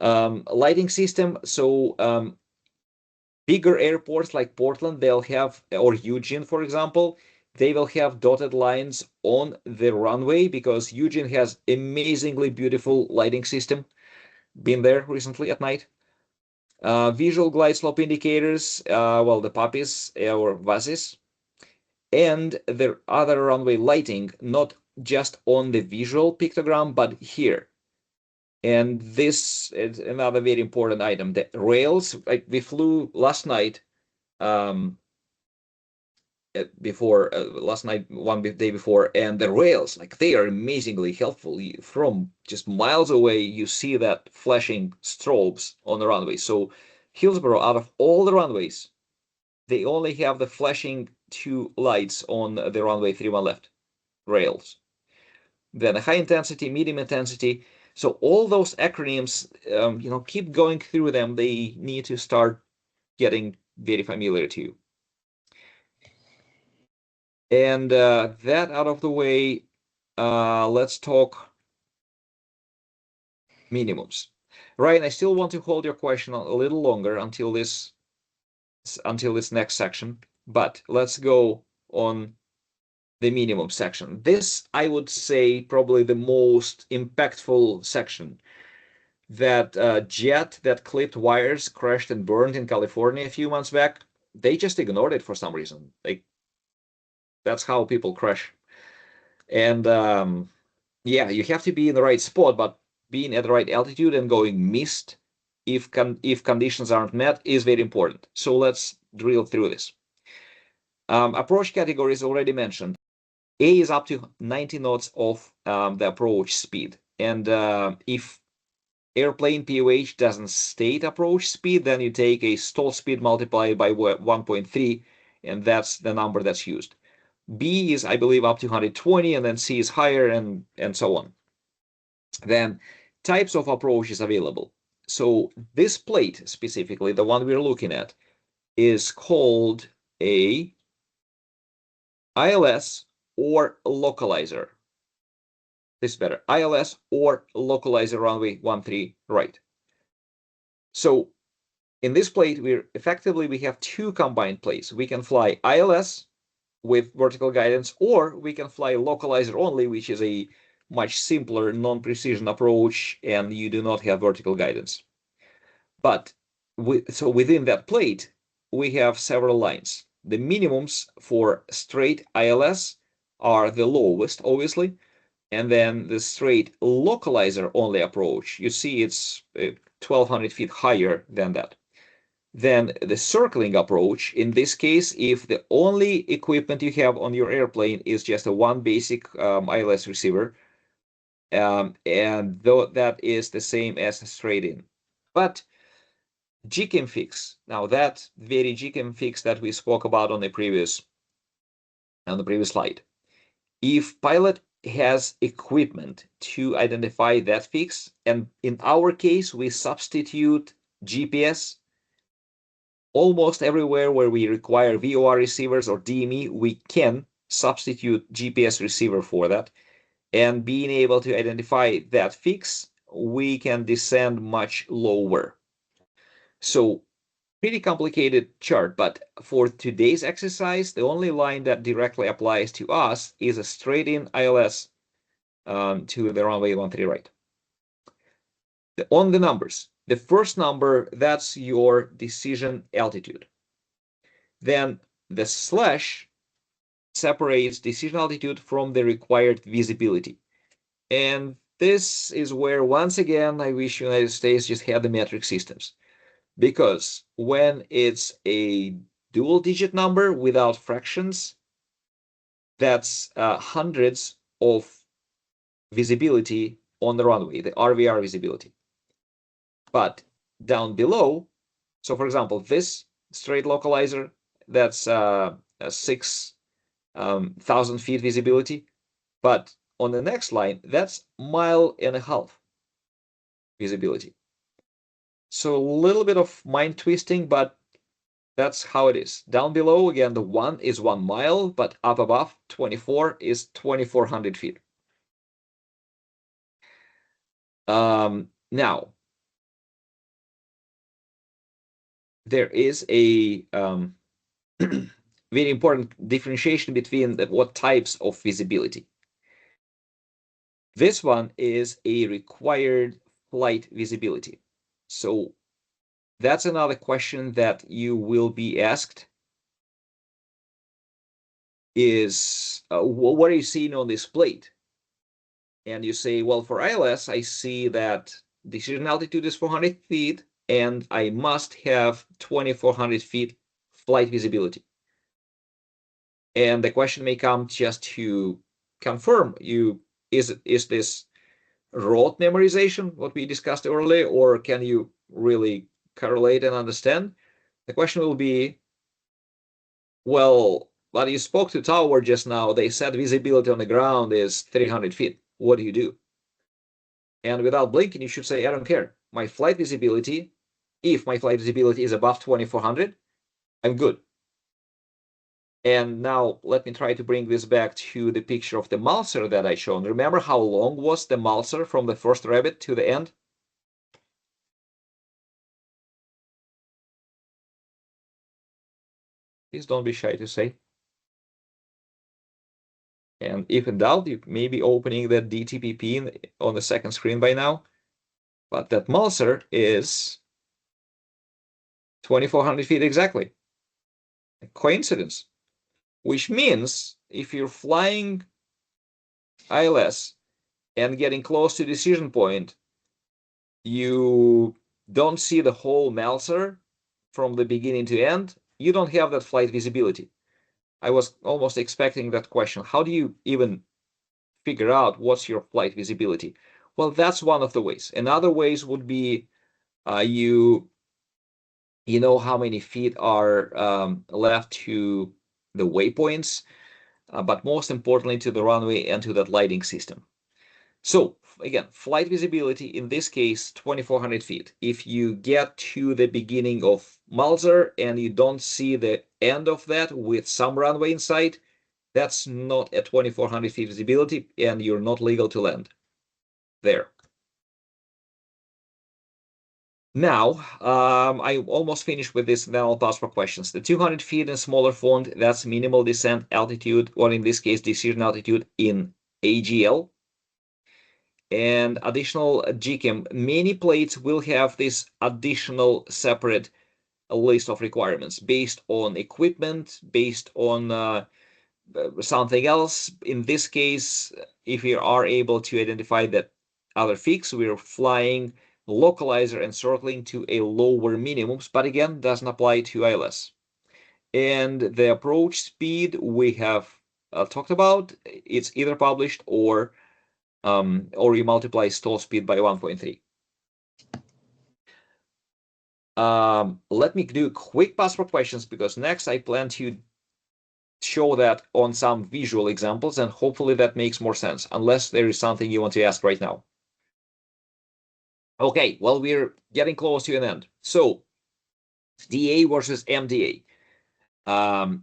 Lighting system, so bigger airports like Portland, they'll have, or Eugene, for example, they will have dotted lines on the runway because Eugene has amazingly beautiful lighting system. Been there recently at night. Visual glide slope indicators, well, the puppies or VASIS, and the other runway lighting, not just on the visual pictogram, but here. And this is another very important item. The rails, like we flew last night, before last night, one day before, and the rails, like they are amazingly helpful. From just miles away, you see that flashing strobes on the runway. So Hillsborough, out of all the runways, they only have the flashing 2 lights on the runway 31 left rails. Then a high intensity, medium intensity. So all those acronyms, keep going through them. They need to start getting very familiar to you. And that out of the way, let's talk minimums. Ryan, I still want to hold your question a little longer until this next section, but let's go on the minimum section. This, I would say, probably the most impactful section. That jet that clipped wires crashed and burned in California a few months back, they just ignored it for some reason. Like, that's how people crash. And yeah, you have to be in the right spot, but being at the right altitude and going missed if conditions aren't met is very important. So let's drill through this. Approach categories already mentioned. A is up to 90 knots of the approach speed. And if airplane POH doesn't state approach speed, then you take a stall speed multiplied by 1.3, and that's the number that's used. B is, I believe, up to 120, and then C is higher, and so on. Then types of approaches available. So this plate, specifically, the one we're looking at, is called a ILS or localizer. This is better. ILS or localizer runway 13 right. So in this plate, we have 2 combined plates. We can fly ILS with vertical guidance, or we can fly localizer only, which is a much simpler non-precision approach, and you do not have vertical guidance. But so within that plate, we have several lines. The minimums for straight ILS are the lowest, obviously, and then the straight localizer only approach, you see it's 1,200 feet higher than that. Then the circling approach, in this case, if the only equipment you have on your airplane is just one basic ILS receiver, and though that is the same as a straight in. But GCAM fix, now that very GCAM fix that we spoke about on the previous slide, if pilot has equipment to identify that fix, and in our case we substitute GPS. Almost everywhere where we require VOR receivers or DME, we can substitute GPS receiver for that. And being able to identify that fix, we can descend much lower. So pretty complicated chart, but for today's exercise, the only line that directly applies to us is a straight in ILS to the runway 13 right. On the numbers, the first number, that's your decision altitude. Then the slash separates decision altitude from the required visibility. And this is where, once again, I wish United States just had the metric systems. Because when it's a dual digit number without fractions, that's hundreds of visibility on the runway, the RVR visibility. But down below, so for example, this straight localizer, that's 6,000 feet visibility. But on the next line, that's 1.5 miles. visibility. So a little bit of mind twisting, but that's how it is. Down below, again, the 1 is 1 mile, but up above, 24 is 2,400 feet. Now, there is a very important differentiation between what types of visibility. This one is a required flight visibility. So that's another question that you will be asked is, what are you seeing on this plate? And you say, well, for ILS, I see that decision altitude is 400 feet, and I must have 2,400 feet flight visibility. And the question may come just to confirm is this rote memorization, what we discussed earlier, or can you really correlate and understand? The question will be, well, but you spoke to Tower just now, they said visibility on the ground is 300 feet. What do you do? And without blinking, you should say, I don't care. My flight visibility, if my flight visibility is above 2,400, I'm good. And now let me try to bring this back to the picture of the Mulser that I shown. Remember how long was the Mulser from the first rabbit to the end? Please don't be shy to say. And if in doubt, you may be opening the DTPP on the second screen by now. But that Mulser is 2,400 feet exactly. A coincidence. Which means if you're flying ILS and getting close to decision point, you don't see the whole Mulser from the beginning to end. You don't have that flight visibility. I was almost expecting that question. How do you even figure out what's your flight visibility? Well, that's one of the ways. Another ways would be you know how many feet are left to the waypoints, but most importantly to the runway and to that lighting system. So again, flight visibility, in this case, 2,400 feet. If you get to the beginning of Mulser and you don't see the end of that with some runway in sight, that's not a 2,400 feet visibility and you're not legal to land there. Now, I almost finished with this, then I'll pass for questions. The 200 feet and smaller font, that's minimal descent altitude, or in this case, decision altitude in AGL. And additional GCAM, many plates will have this additional separate list of requirements based on equipment, based on something else. In this case, if we are able to identify that other fix, we're flying localizer and circling to a lower minimums, but again, doesn't apply to ILS. And the approach speed we have talked about, it's either published or you multiply stall speed by 1.3. Let me do quick pass for questions because next I plan to show that on some visual examples and hopefully that makes more sense, unless there is something you want to ask right now. Okay, well, we're getting close to an end. So DA versus MDA. On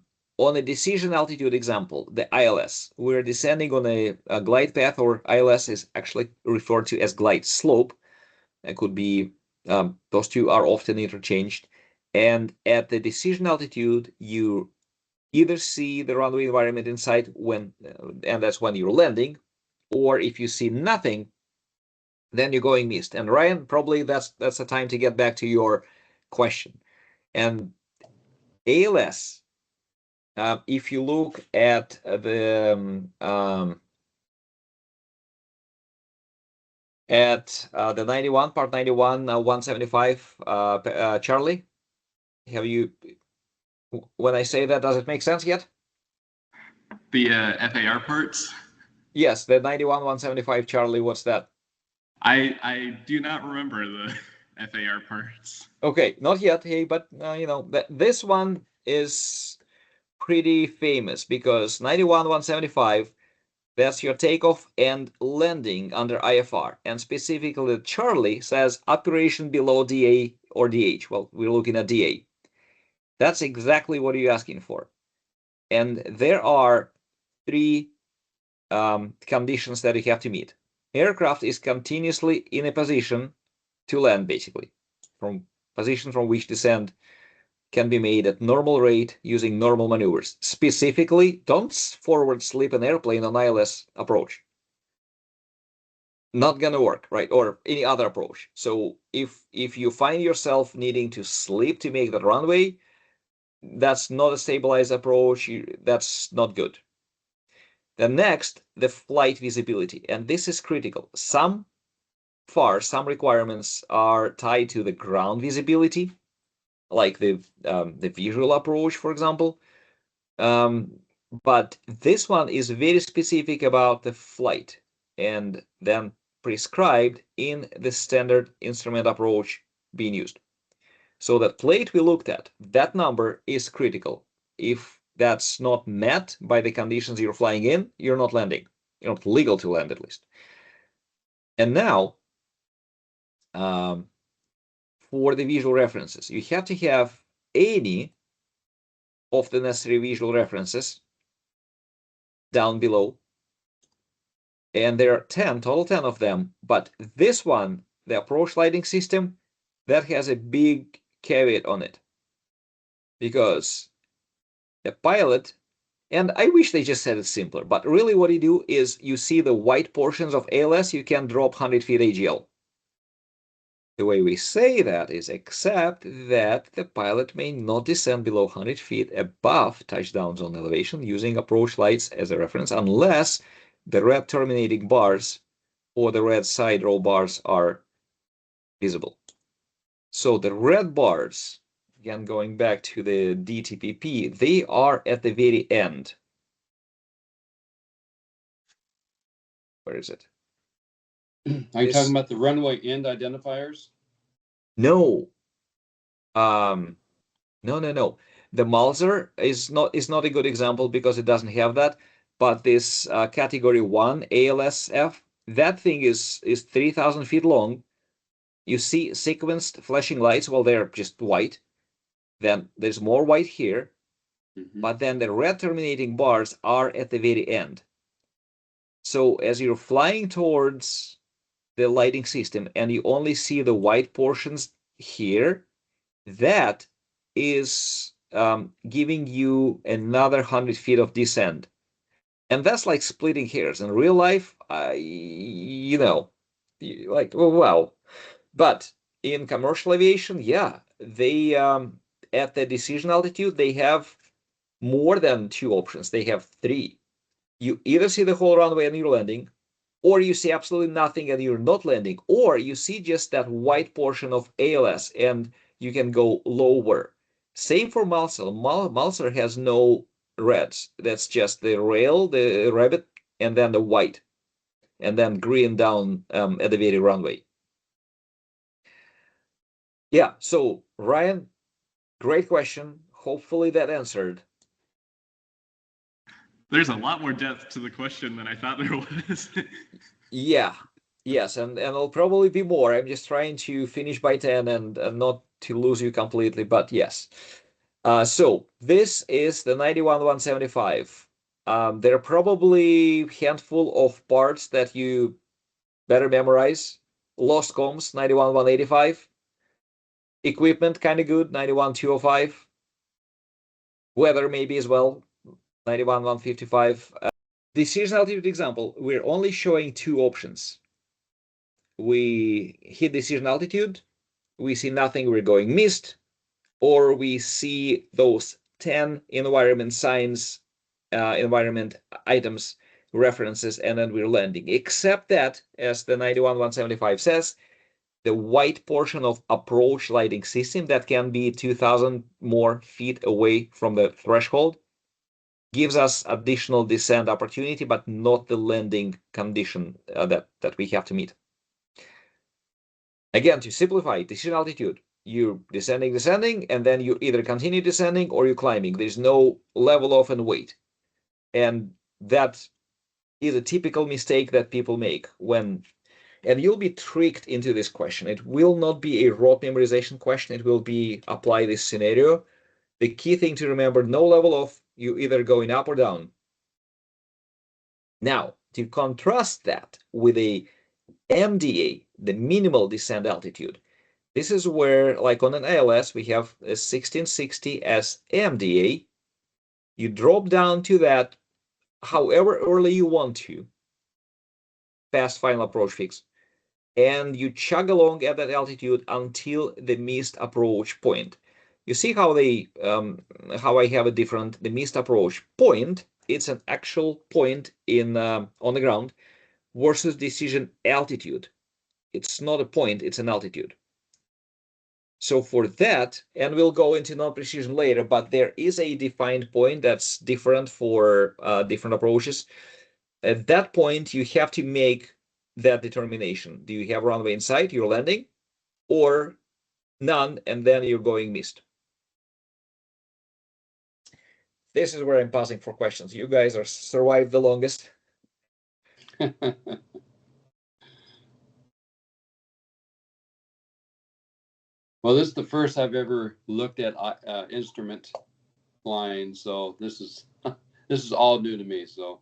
a decision altitude example, the ILS, we're descending on a glide path, or ILS is actually referred to as glide slope. It could be, those two are often interchanged. And at the decision altitude, you either see the runway environment in sight and that's when you're landing, or if you see nothing, then you're going missed. And Ryan, probably that's the time to get back to your question. And ALS, if you look at the the 91, part 91, 175, Charlie, have you, when I say that, does it make sense yet? The FAR parts? Yes, the 91, 175, Charlie, what's that? I do not remember the FAR parts. Okay, not yet, hey, but you know, this one is pretty famous because 91, 175, That's your takeoff and landing under IFR. And specifically, Charlie says operation below DA or DH. Well, we're looking at DA. That's exactly what you're asking for. And there are three conditions that you have to meet. Aircraft is continuously in a position to land, basically, from position from which descent can be made at normal rate using normal maneuvers. Specifically, don't forward slip an airplane on ILS approach. Not gonna work, right? Or any other approach. So if you find yourself needing to slip to make that runway, that's not a stabilized approach. That's not good. Then next, the flight visibility, and this is critical. Some requirements are tied to the ground visibility, like the visual approach, for example. But this one is very specific about the flight, and then prescribed in the standard instrument approach being used. So that plate we looked at, that number is critical. If that's not met by the conditions you're flying in, you're not landing. You're not legal to land, at least. And now, for the visual references, you have to have any of the necessary visual references down below. And there are total 10 of them. But this one, the approach lighting system, that has a big caveat on it. Because the pilot, and I wish they just said it simpler, but really what you do is you see the white portions of ALS, you can drop 100 feet AGL. The way we say that is except that the pilot may not descend below 100 feet above touchdown zone elevation using approach lights as a reference unless the red terminating bars or the red side row bars are visible. So the red bars, again going back to the DTPP, they are at the very end. Where is it? Are you talking about the runway end identifiers? No. No. The Mulser is not a good example because it doesn't have that. But this category 1 ALSF, that thing is 3,000 feet long. You see sequenced flashing lights, well, they're just white. Then there's more white here. But then the red terminating bars are at the very end. So as you're flying towards the lighting system and you only see the white portions here, that is giving you another 100 feet of descent. And that's like splitting hairs. In real life, like, oh, wow. But in commercial aviation, yeah, they, at the decision altitude, they have more than 2 options. They have 3. You either see the whole runway and you're landing, or you see absolutely nothing and you're not landing, or you see just that white portion of ALS and you can go lower. Same for Mulser. Mulser has no reds. That's just the rail, the rabbit, and then the white, and then green down at the very runway. Yeah, so Ryan, great question. Hopefully that answered. There's a lot more depth to the question than I thought there was. Yeah, yes, and it'll probably be more. I'm just trying to finish by 10 and not to lose you completely, but yes. So this is the 91-175. There are probably a handful of parts that you better memorize. Lost comms, 91-185. Equipment, kind of good, 91-205. Weather maybe as well, 91-155. Decision altitude example, we're only showing 2 options. We hit decision altitude, we see nothing, we're going missed, or we see those 10 environment signs, environment items, references, and then we're landing. Except that, as the 91-175 says, the white portion of approach lighting system that can be 2,000 more feet away from the threshold gives us additional descent opportunity, but not the landing condition that we have to meet. Again, to simplify, decision altitude, you're descending, and then you either continue descending or you're climbing. There's no level off and wait. And that is a typical mistake that people make when, and you'll be tricked into this question. It will not be a rote memorization question. It will be apply this scenario. The key thing to remember, no level off, you either going up or down. Now, to contrast that with a MDA, the minimal descent altitude, this is where, like on an ALS, we have a 1660 as MDA. You drop down to that however early you want to, past final approach fix, and you chug along at that altitude until the missed approach point. You see how how I have a different, the missed approach point, it's an actual point in on the ground versus decision altitude. It's not a point, it's an altitude. So for that, and we'll go into non-precision later, but there is a defined point that's different for different approaches. At that point, you have to make that determination. Do you have runway in sight, you're landing, or none, and then you're going missed? This is where I'm pausing for questions. You guys are survived the longest. Well, this is the first I've ever looked at instrument flying, so this is this is all new to me. So,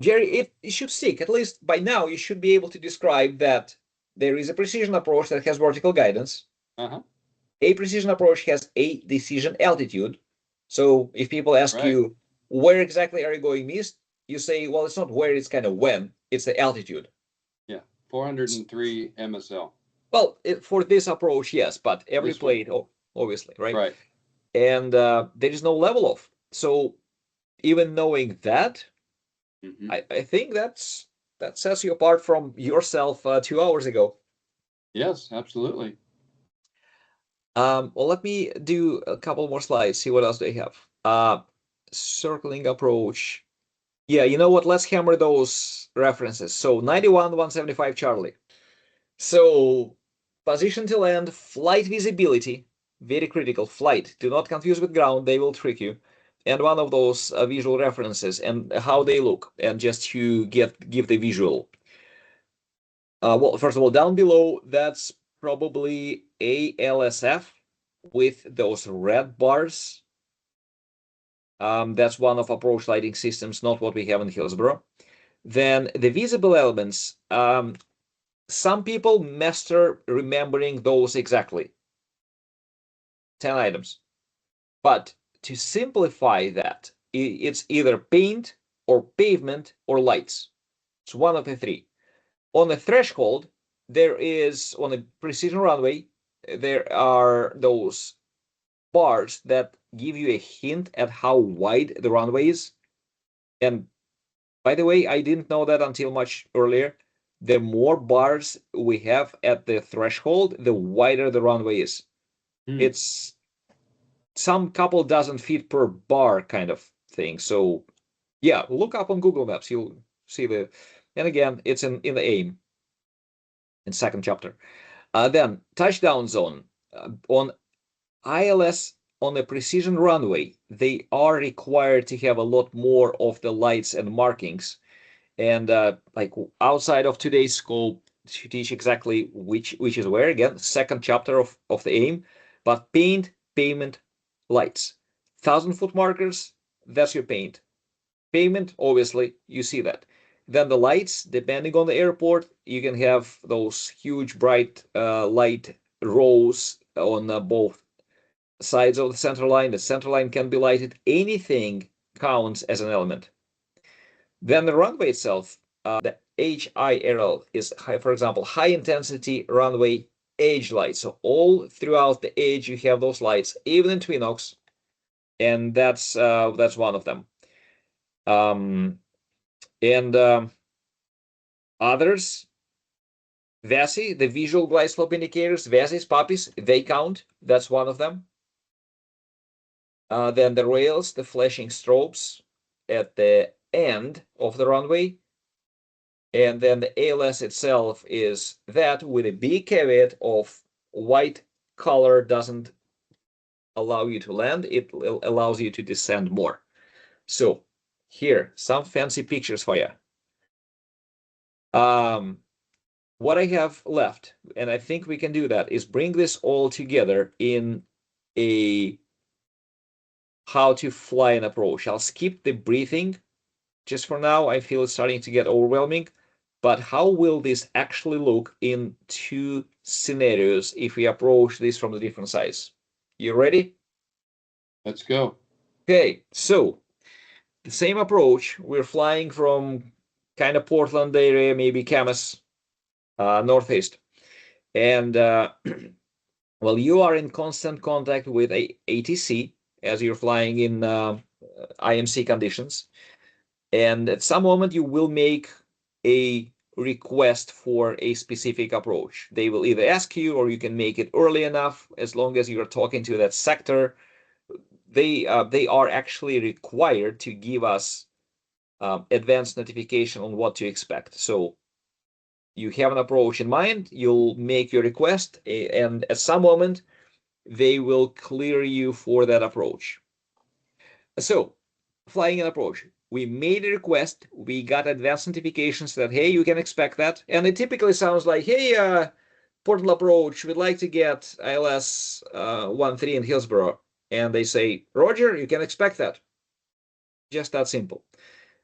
Jerry, it should stick. At least by now, you should be able to describe that there is a precision approach that has vertical guidance. A precision approach has a decision altitude. So if people ask you, where exactly are you going missed? You say, well, it's not where, it's kind of when. It's the altitude. Yeah, 403 MSL. Well, for this approach, yes, but every plate, obviously, right? Right. And there is no level off. So even knowing that, I think that sets you apart from yourself 2 hours ago. Yes, absolutely. Well, let me do a couple more slides, see what else they have. Circling approach. Yeah, you know what? Let's hammer those references. So 91, 175 Charlie. So position to land, flight visibility, very critical. Flight, do not confuse with ground, they will trick you. And one of those visual references and how they look, and just to give the visual. Well, first of all, down below, that's probably ALSF with those red bars. That's one of approach lighting systems, not what we have in Hillsboro. Then the visible elements, some people master remembering those exactly. 10 items. But to simplify that, it's either paint or pavement or lights. It's one of the three. On the threshold, there is, on a precision runway, there are those bars that give you a hint at how wide the runway is. And by the way, I didn't know that until much earlier. The more bars we have at the threshold, the wider the runway is. It's some couple dozen feet per bar kind of thing. So yeah, look up on Google Maps. You'll see the, and again, it's in the AIM in second chapter. Then touchdown zone on ILS on a precision runway, they are required to have a lot more of the lights and markings. And like outside of today's scope to teach exactly which is where, again, second chapter of the AIM, but paint, pavement, lights. 1,000-foot markers, that's your paint. Pavement, obviously, you see that. Then the lights, depending on the airport, you can have those huge bright light rows on both sides of the center line. The center line can be lighted. Anything counts as an element. Then the runway itself, the HIRL is, for example, high intensity runway edge light. So all throughout the edge, you have those lights, even in Twinox, and that's one of them. Others, VASI, the visual glide slope indicators, VASIs, PAPIs, they count. That's one of them. Then the rails, the flashing strobes at the end of the runway. And then the ALS itself is that with a big caveat of white color doesn't allow you to land, it allows you to descend more. So here, some fancy pictures for you. What I have left, and I think we can do that, is bring this all together in a how to fly an approach. I'll skip the briefing just for now. I feel it's starting to get overwhelming. But how will this actually look in two scenarios if we approach this from the different sides? You ready? Let's go. Okay, so the same approach. We're flying from kind of Portland area, maybe Camas, northeast. And well, you are in constant contact with a ATC as you're flying in IMC conditions. And at some moment, you will make a request for a specific approach. They will either ask you, or you can make it early enough, as long as you're talking to that sector. They are actually required to give us advanced notification on what to expect. So you have an approach in mind, you'll make your request, and at some moment, they will clear you for that approach. So, flying an approach. We made a request, we got advanced notifications that, hey, you can expect that. And it typically sounds like, hey, Portal approach, we'd like to get ILS 13 in Hillsboro. And they say, Roger, you can expect that. Just that simple.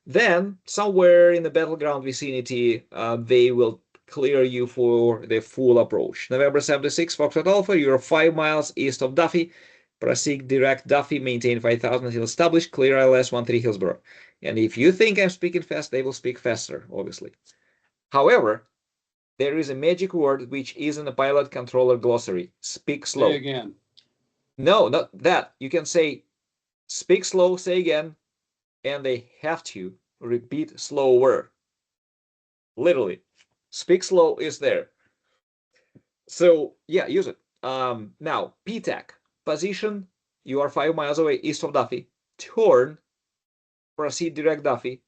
Then, somewhere in the battleground vicinity, they will clear you for the full approach. November 76, Foxtrot Alpha, you're 5 miles east of Duffy. Proceed direct Duffy, maintain 5,000 until established, clear ILS 13 Hillsboro. And if you think I'm speaking fast, they will speak faster, obviously. However, there is a magic word which is in the pilot controller glossary. Speak slow. Say again. No, not that. You can say, speak slow, say again, and they have to repeat slower. Literally. Speak slow is there. So, yeah, use it. Now, PTAC. Position, you are 5 miles away east of Duffy. Turn, proceed direct Duffy.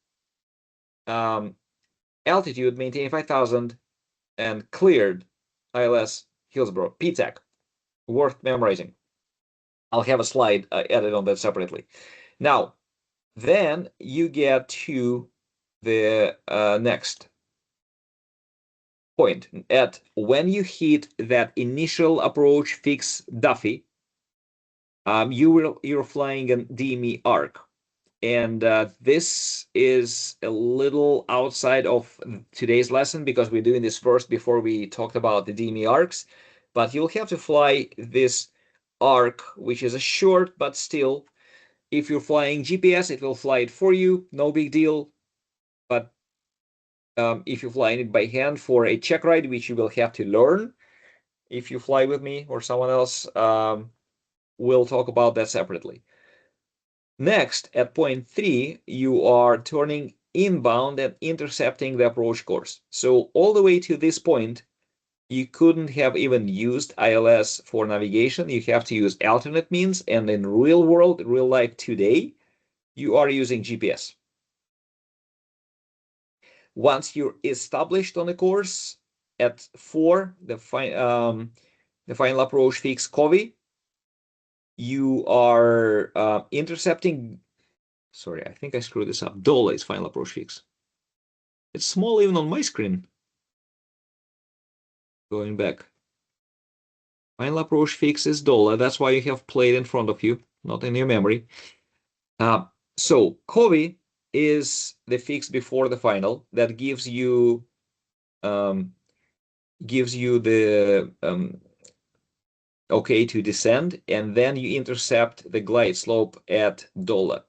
Altitude, maintain 5,000, and cleared ILS Hillsboro. PTAC, worth memorizing. I'll have a slide added on that separately. Now, then you get to the next point. At when you hit that initial approach fix Duffy, you're flying an DME arc. And this is a little outside of today's lesson because we're doing this first before we talked about the DME arcs. But you'll have to fly this arc, which is a short, but still, if you're flying GPS, it will fly it for you. No big deal. But if you're flying it by hand for a check ride, which you will have to learn, if you fly with me or someone else, we'll talk about that separately. Next, at point 3, you are turning inbound and intercepting the approach course. So all the way to this point, you couldn't have even used ILS for navigation. You have to use alternate means. And in real world, real life today, you are using GPS. Once you're established on the course, at 4, the final approach fix Covey, you are intercepting. Sorry, I think I screwed this up. DOLA is final approach fix. It's small even on my screen. Going back. Final approach fix is DOLA. That's why you have plate in front of you, not in your memory. So Covey is the fix before the final that gives you the okay to descend, and then you intercept the glide slope at DOLA.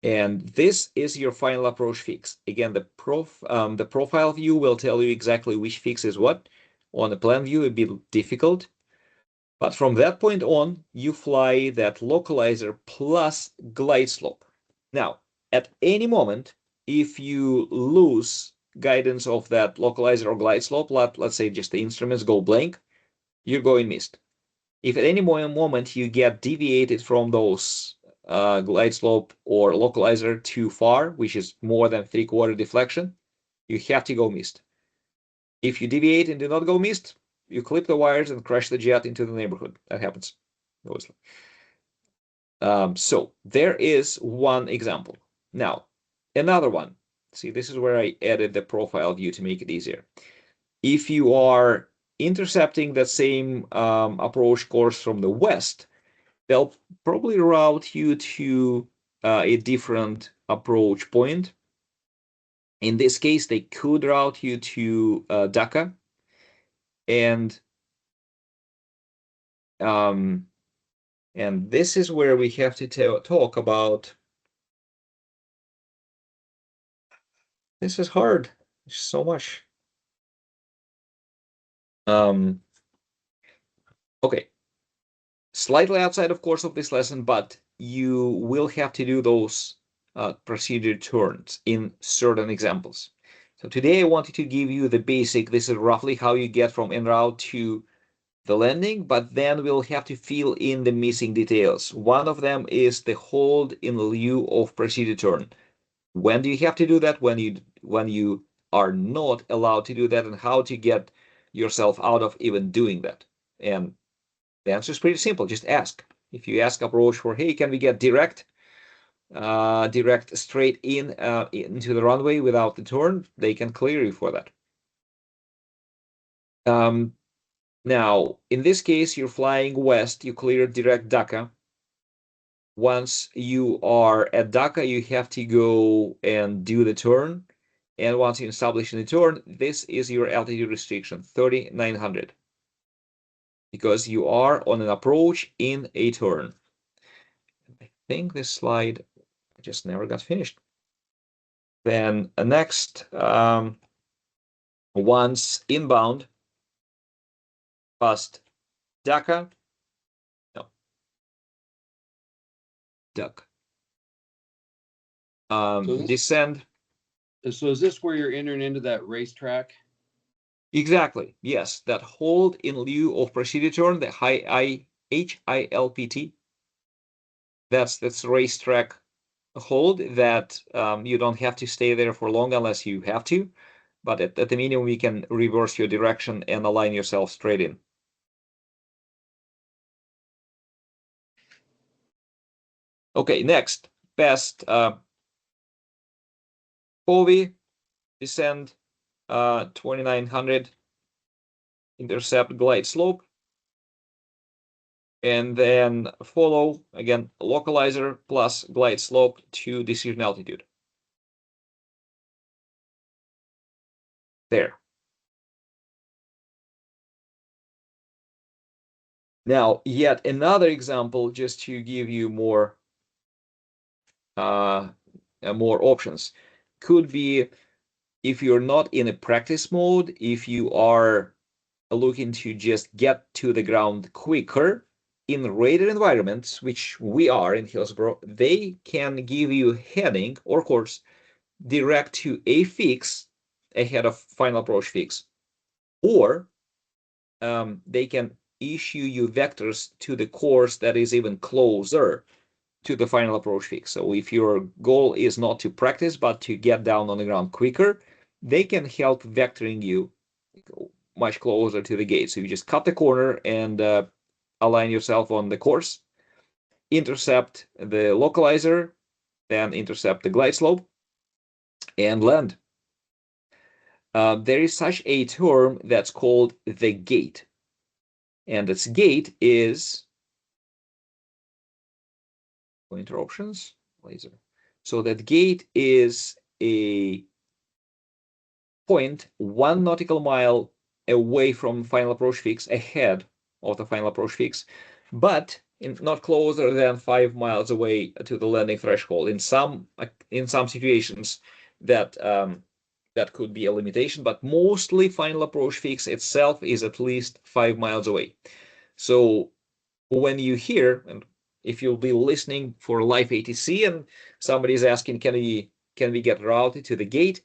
And this is your final approach fix. Again, the profile view will tell you exactly which fix is what. On the plan view, it'd be difficult. But from that point on, you fly that localizer plus glide slope. Now, at any moment, if you lose guidance of that localizer or glide slope, let's say just the instruments go blank, you're going missed. If at any moment you get deviated from those glide slope or localizer too far, which is more than 3/4 deflection, you have to go missed. If you deviate and do not go missed, you clip the wires and crash the jet into the neighborhood. That happens, obviously. So there is one example. Now, another one. See, this is where I added the profile view to make it easier. If you are intercepting the same approach course from the west, they'll probably route you to a different approach point. In this case, they could route you to Dhaka, and this is where we have to talk about. This is hard. There's so much. Okay. Slightly outside, of course, of this lesson, but you will have to do those procedure turns in certain examples. So today I wanted to give you the basic. This is roughly how you get from en route to the landing, but then we'll have to fill in the missing details. One of them is the hold in lieu of procedure turn. When do you have to do that? When you are not allowed to do that, and how to get yourself out of even doing that. And the answer is pretty simple. Just ask. If you ask approach for, hey, can we get direct straight in into the runway without the turn, they can clear you for that. Now, in this case, you're flying west, you clear direct Dhaka. Once you are at Dhaka, you have to go and do the turn. And once you establish the turn, this is your altitude restriction, 3,900. Because you are on an approach in a turn. I think this slide just never got finished. Then next, once inbound, past Dhaka, duck. Descend. So is this where you're entering into that racetrack? Exactly. Yes, that hold in lieu of procedure turn, the HILPT. That's racetrack hold that you don't have to stay there for long unless you have to. But at the minimum, you can reverse your direction and align yourself straight in. Okay, next, past Povi, descend 2,900, intercept glide slope, and then follow, again, localizer plus glide slope to decision altitude. There. Now, yet another example, just to give you more options, could be if you're not in a practice mode, if you are looking to just get to the ground quicker in rated environments, which we are in Hillsboro, they can give you heading or course direct to a fix ahead of final approach fix, or they can issue you vectors to the course that is even closer to the final approach fix. So if your goal is not to practice, but to get down on the ground quicker, they can help vectoring you much closer to the gate. So you just cut the corner and align yourself on the course, intercept the localizer, then intercept the glide slope, and land. There is such a term that's called the gate. And its gate is pointer options, laser. So that gate is a point 1 nautical mile away from final approach fix, ahead of the final approach fix, but not closer than 5 miles away to the landing threshold. In some situations, that could be a limitation, but mostly final approach fix itself is at least 5 miles away. So when you hear, and if you'll be listening for live ATC and somebody is asking, can we get routed to the gate?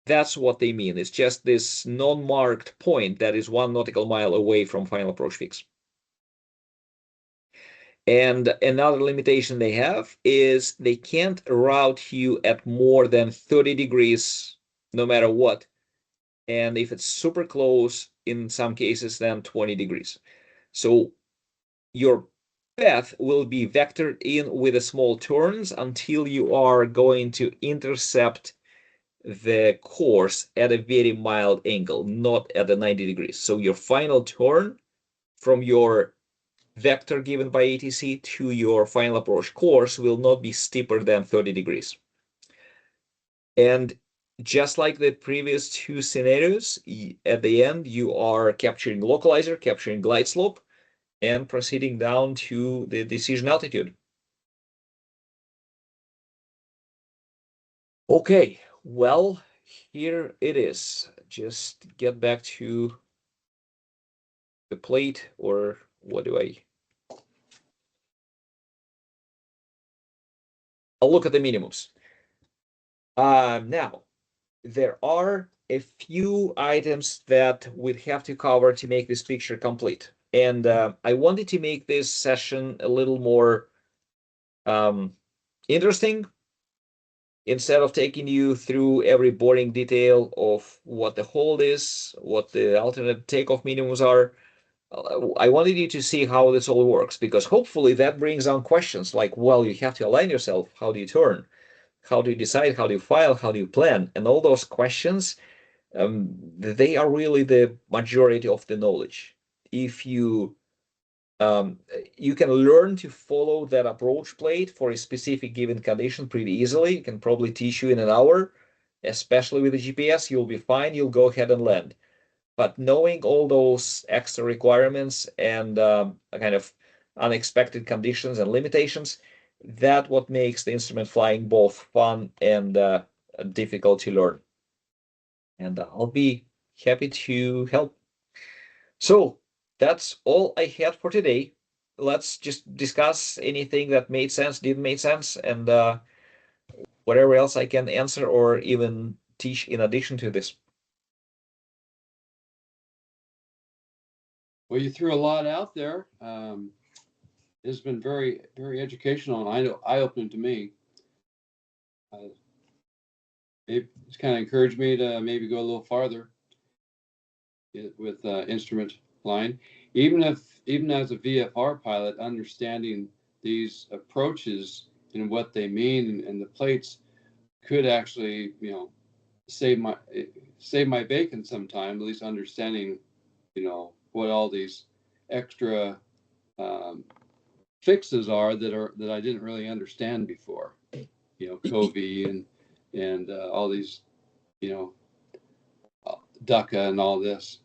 That's what they mean. It's just this non-marked point that is 1 nautical mile away from final approach fix. And another limitation they have is they can't route you at more than 30 degrees, no matter what. And if it's super close, in some cases, then 20 degrees. So your path will be vectored in with a small turns until you are going to intercept the course at a very mild angle, not at the 90 degrees. So your final turn from your vector given by ATC to your final approach course will not be steeper than 30 degrees. And just like the previous two scenarios, at the end, you are capturing localizer, capturing glide slope, and proceeding down to the decision altitude. Okay, well, here it is. Just get back to the plate, or what do I? I'll look at the minimums. Now, there are a few items that we'd have to cover to make this picture complete. And I wanted to make this session a little more interesting. Instead of taking you through every boring detail of what the hold is, what the alternate takeoff minimums are, I wanted you to see how this all works, because hopefully that brings on questions like, well, you have to align yourself. How do you turn? How do you decide? How do you file? How do you plan? And all those questions, they are really the majority of the knowledge. If you you can learn to follow that approach plate for a specific given condition pretty easily. It can probably teach you in an hour, especially with the GPS. You'll be fine. You'll go ahead and land. But knowing all those extra requirements and kind of unexpected conditions and limitations, that what makes the instrument flying both fun and difficult to learn. And I'll be happy to help. So that's all I had for today. Let's just discuss anything that made sense, didn't make sense, and whatever else I can answer or even teach in addition to this. Well, you threw a lot out there. It's been very, very educational and eye-opening to me. It's kind of encouraged me to maybe go a little farther with instrument flying. Even as a VFR pilot, understanding these approaches and what they mean and the plates could actually, save my bacon sometime. At least understanding, what all these extra fixes are that I didn't really understand before. COVI and all these, DUCA and all this.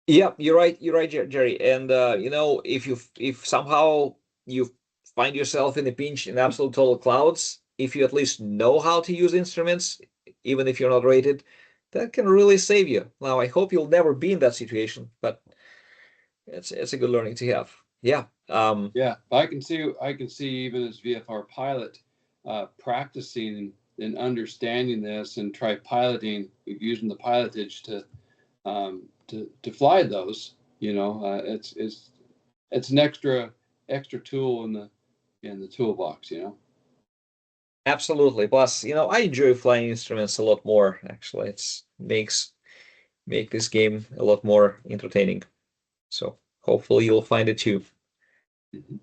Yeah, you're right. You're right, Jerry. And if somehow you find yourself in a pinch in absolute total clouds, if you at least know how to use instruments, even if you're not rated, that can really save you. Now, I hope you'll never be in that situation, but it's a good learning to have. Yeah. Yeah, I can see even as VFR pilot, practicing and understanding this and try piloting using the pilotage to fly those. It's an extra tool in the toolbox. Absolutely. Plus, I enjoy flying instruments a lot more. Actually, it's make this game a lot more entertaining. So hopefully you'll find it too. Mm-hmm.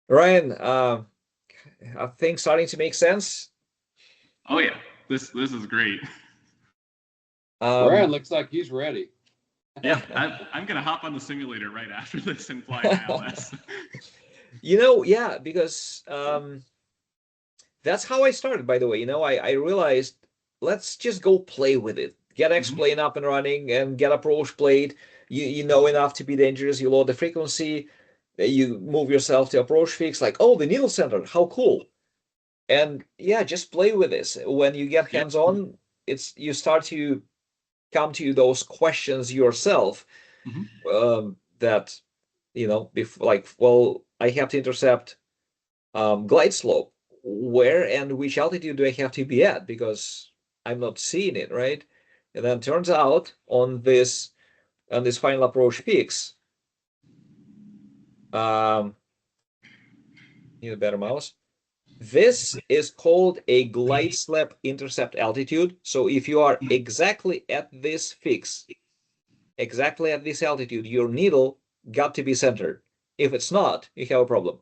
Ryan, are things starting to make sense? Oh yeah, this is great. Ryan looks like he's ready. Yeah, I'm gonna hop on the simulator right after this and fly ILS. Yeah, because that's how I started, by the way. I realized let's just go play with it. Get X-plane up and running and get approach plate. You know enough to be dangerous. You load the frequency. You move yourself to approach fix. Like, oh, the needle center. How cool. And yeah, just play with this. When you get hands-on, you start to come to those questions yourself. That well, I have to intercept glide slope. Where and which altitude do I have to be at? Because I'm not seeing it, right? And then turns out on this final approach fix, need a better mouse. This is called a glide slope intercept altitude. So if you are exactly at this fix, exactly at this altitude, your needle got to be centered. If it's not, you have a problem.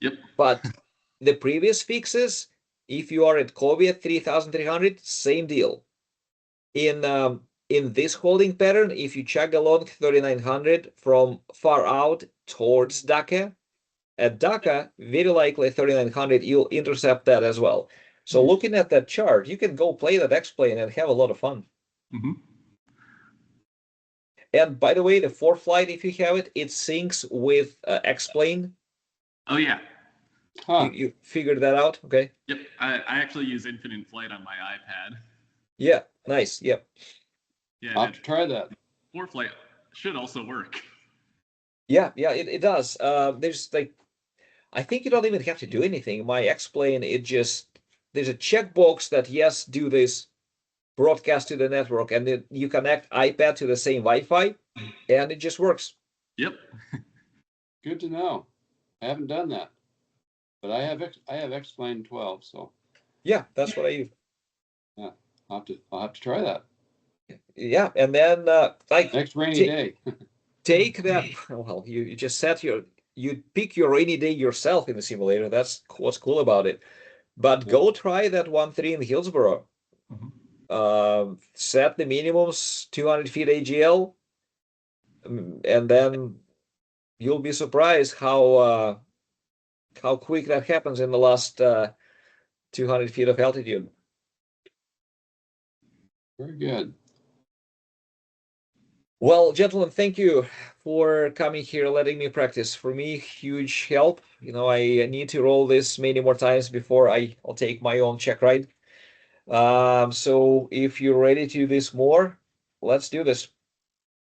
Yep. But the previous fixes, If you are at Kobe at 3,300, same deal. In this holding pattern, if you chug along 3,900 from far out towards Dhaka, at Dhaka, very likely 3,900, you'll intercept that as well. So looking at that chart, you can go play that X-plane and have a lot of fun. Mm-hmm. And by the way, the 4-flight, if you have it, it syncs with X-plane. Oh yeah. Huh. You figured that out? Okay. Yep. I actually use Infinite Flight on my iPad. Yeah, nice. Yep. Yeah. I'll have to try that. 4-flight should also work. Yeah, it does. There's like, I think you don't even have to do anything. My X-plane, it just, there's a checkbox that yes, do this, broadcast to the network, and then you connect iPad to the same Wi-Fi, and it just works. Yep. Good to know. I haven't done that, but I have X-Plane 12, so Yeah, that's what I use. I'll have to try that Yeah, and then like next rainy day. take that. Well, you just you pick your rainy day yourself in the simulator. That's what's cool about it. But go try that 1-3 in Hillsboro. Set the minimums 200 feet AGL, and then you'll be surprised how quick that happens in the last 200 feet of altitude. Very good. Well, gentlemen, thank you for coming here, letting me practice. For me, huge help. You know, I need to roll this many more times before I'll take my own check ride. So if you're ready to do this more, let's do this.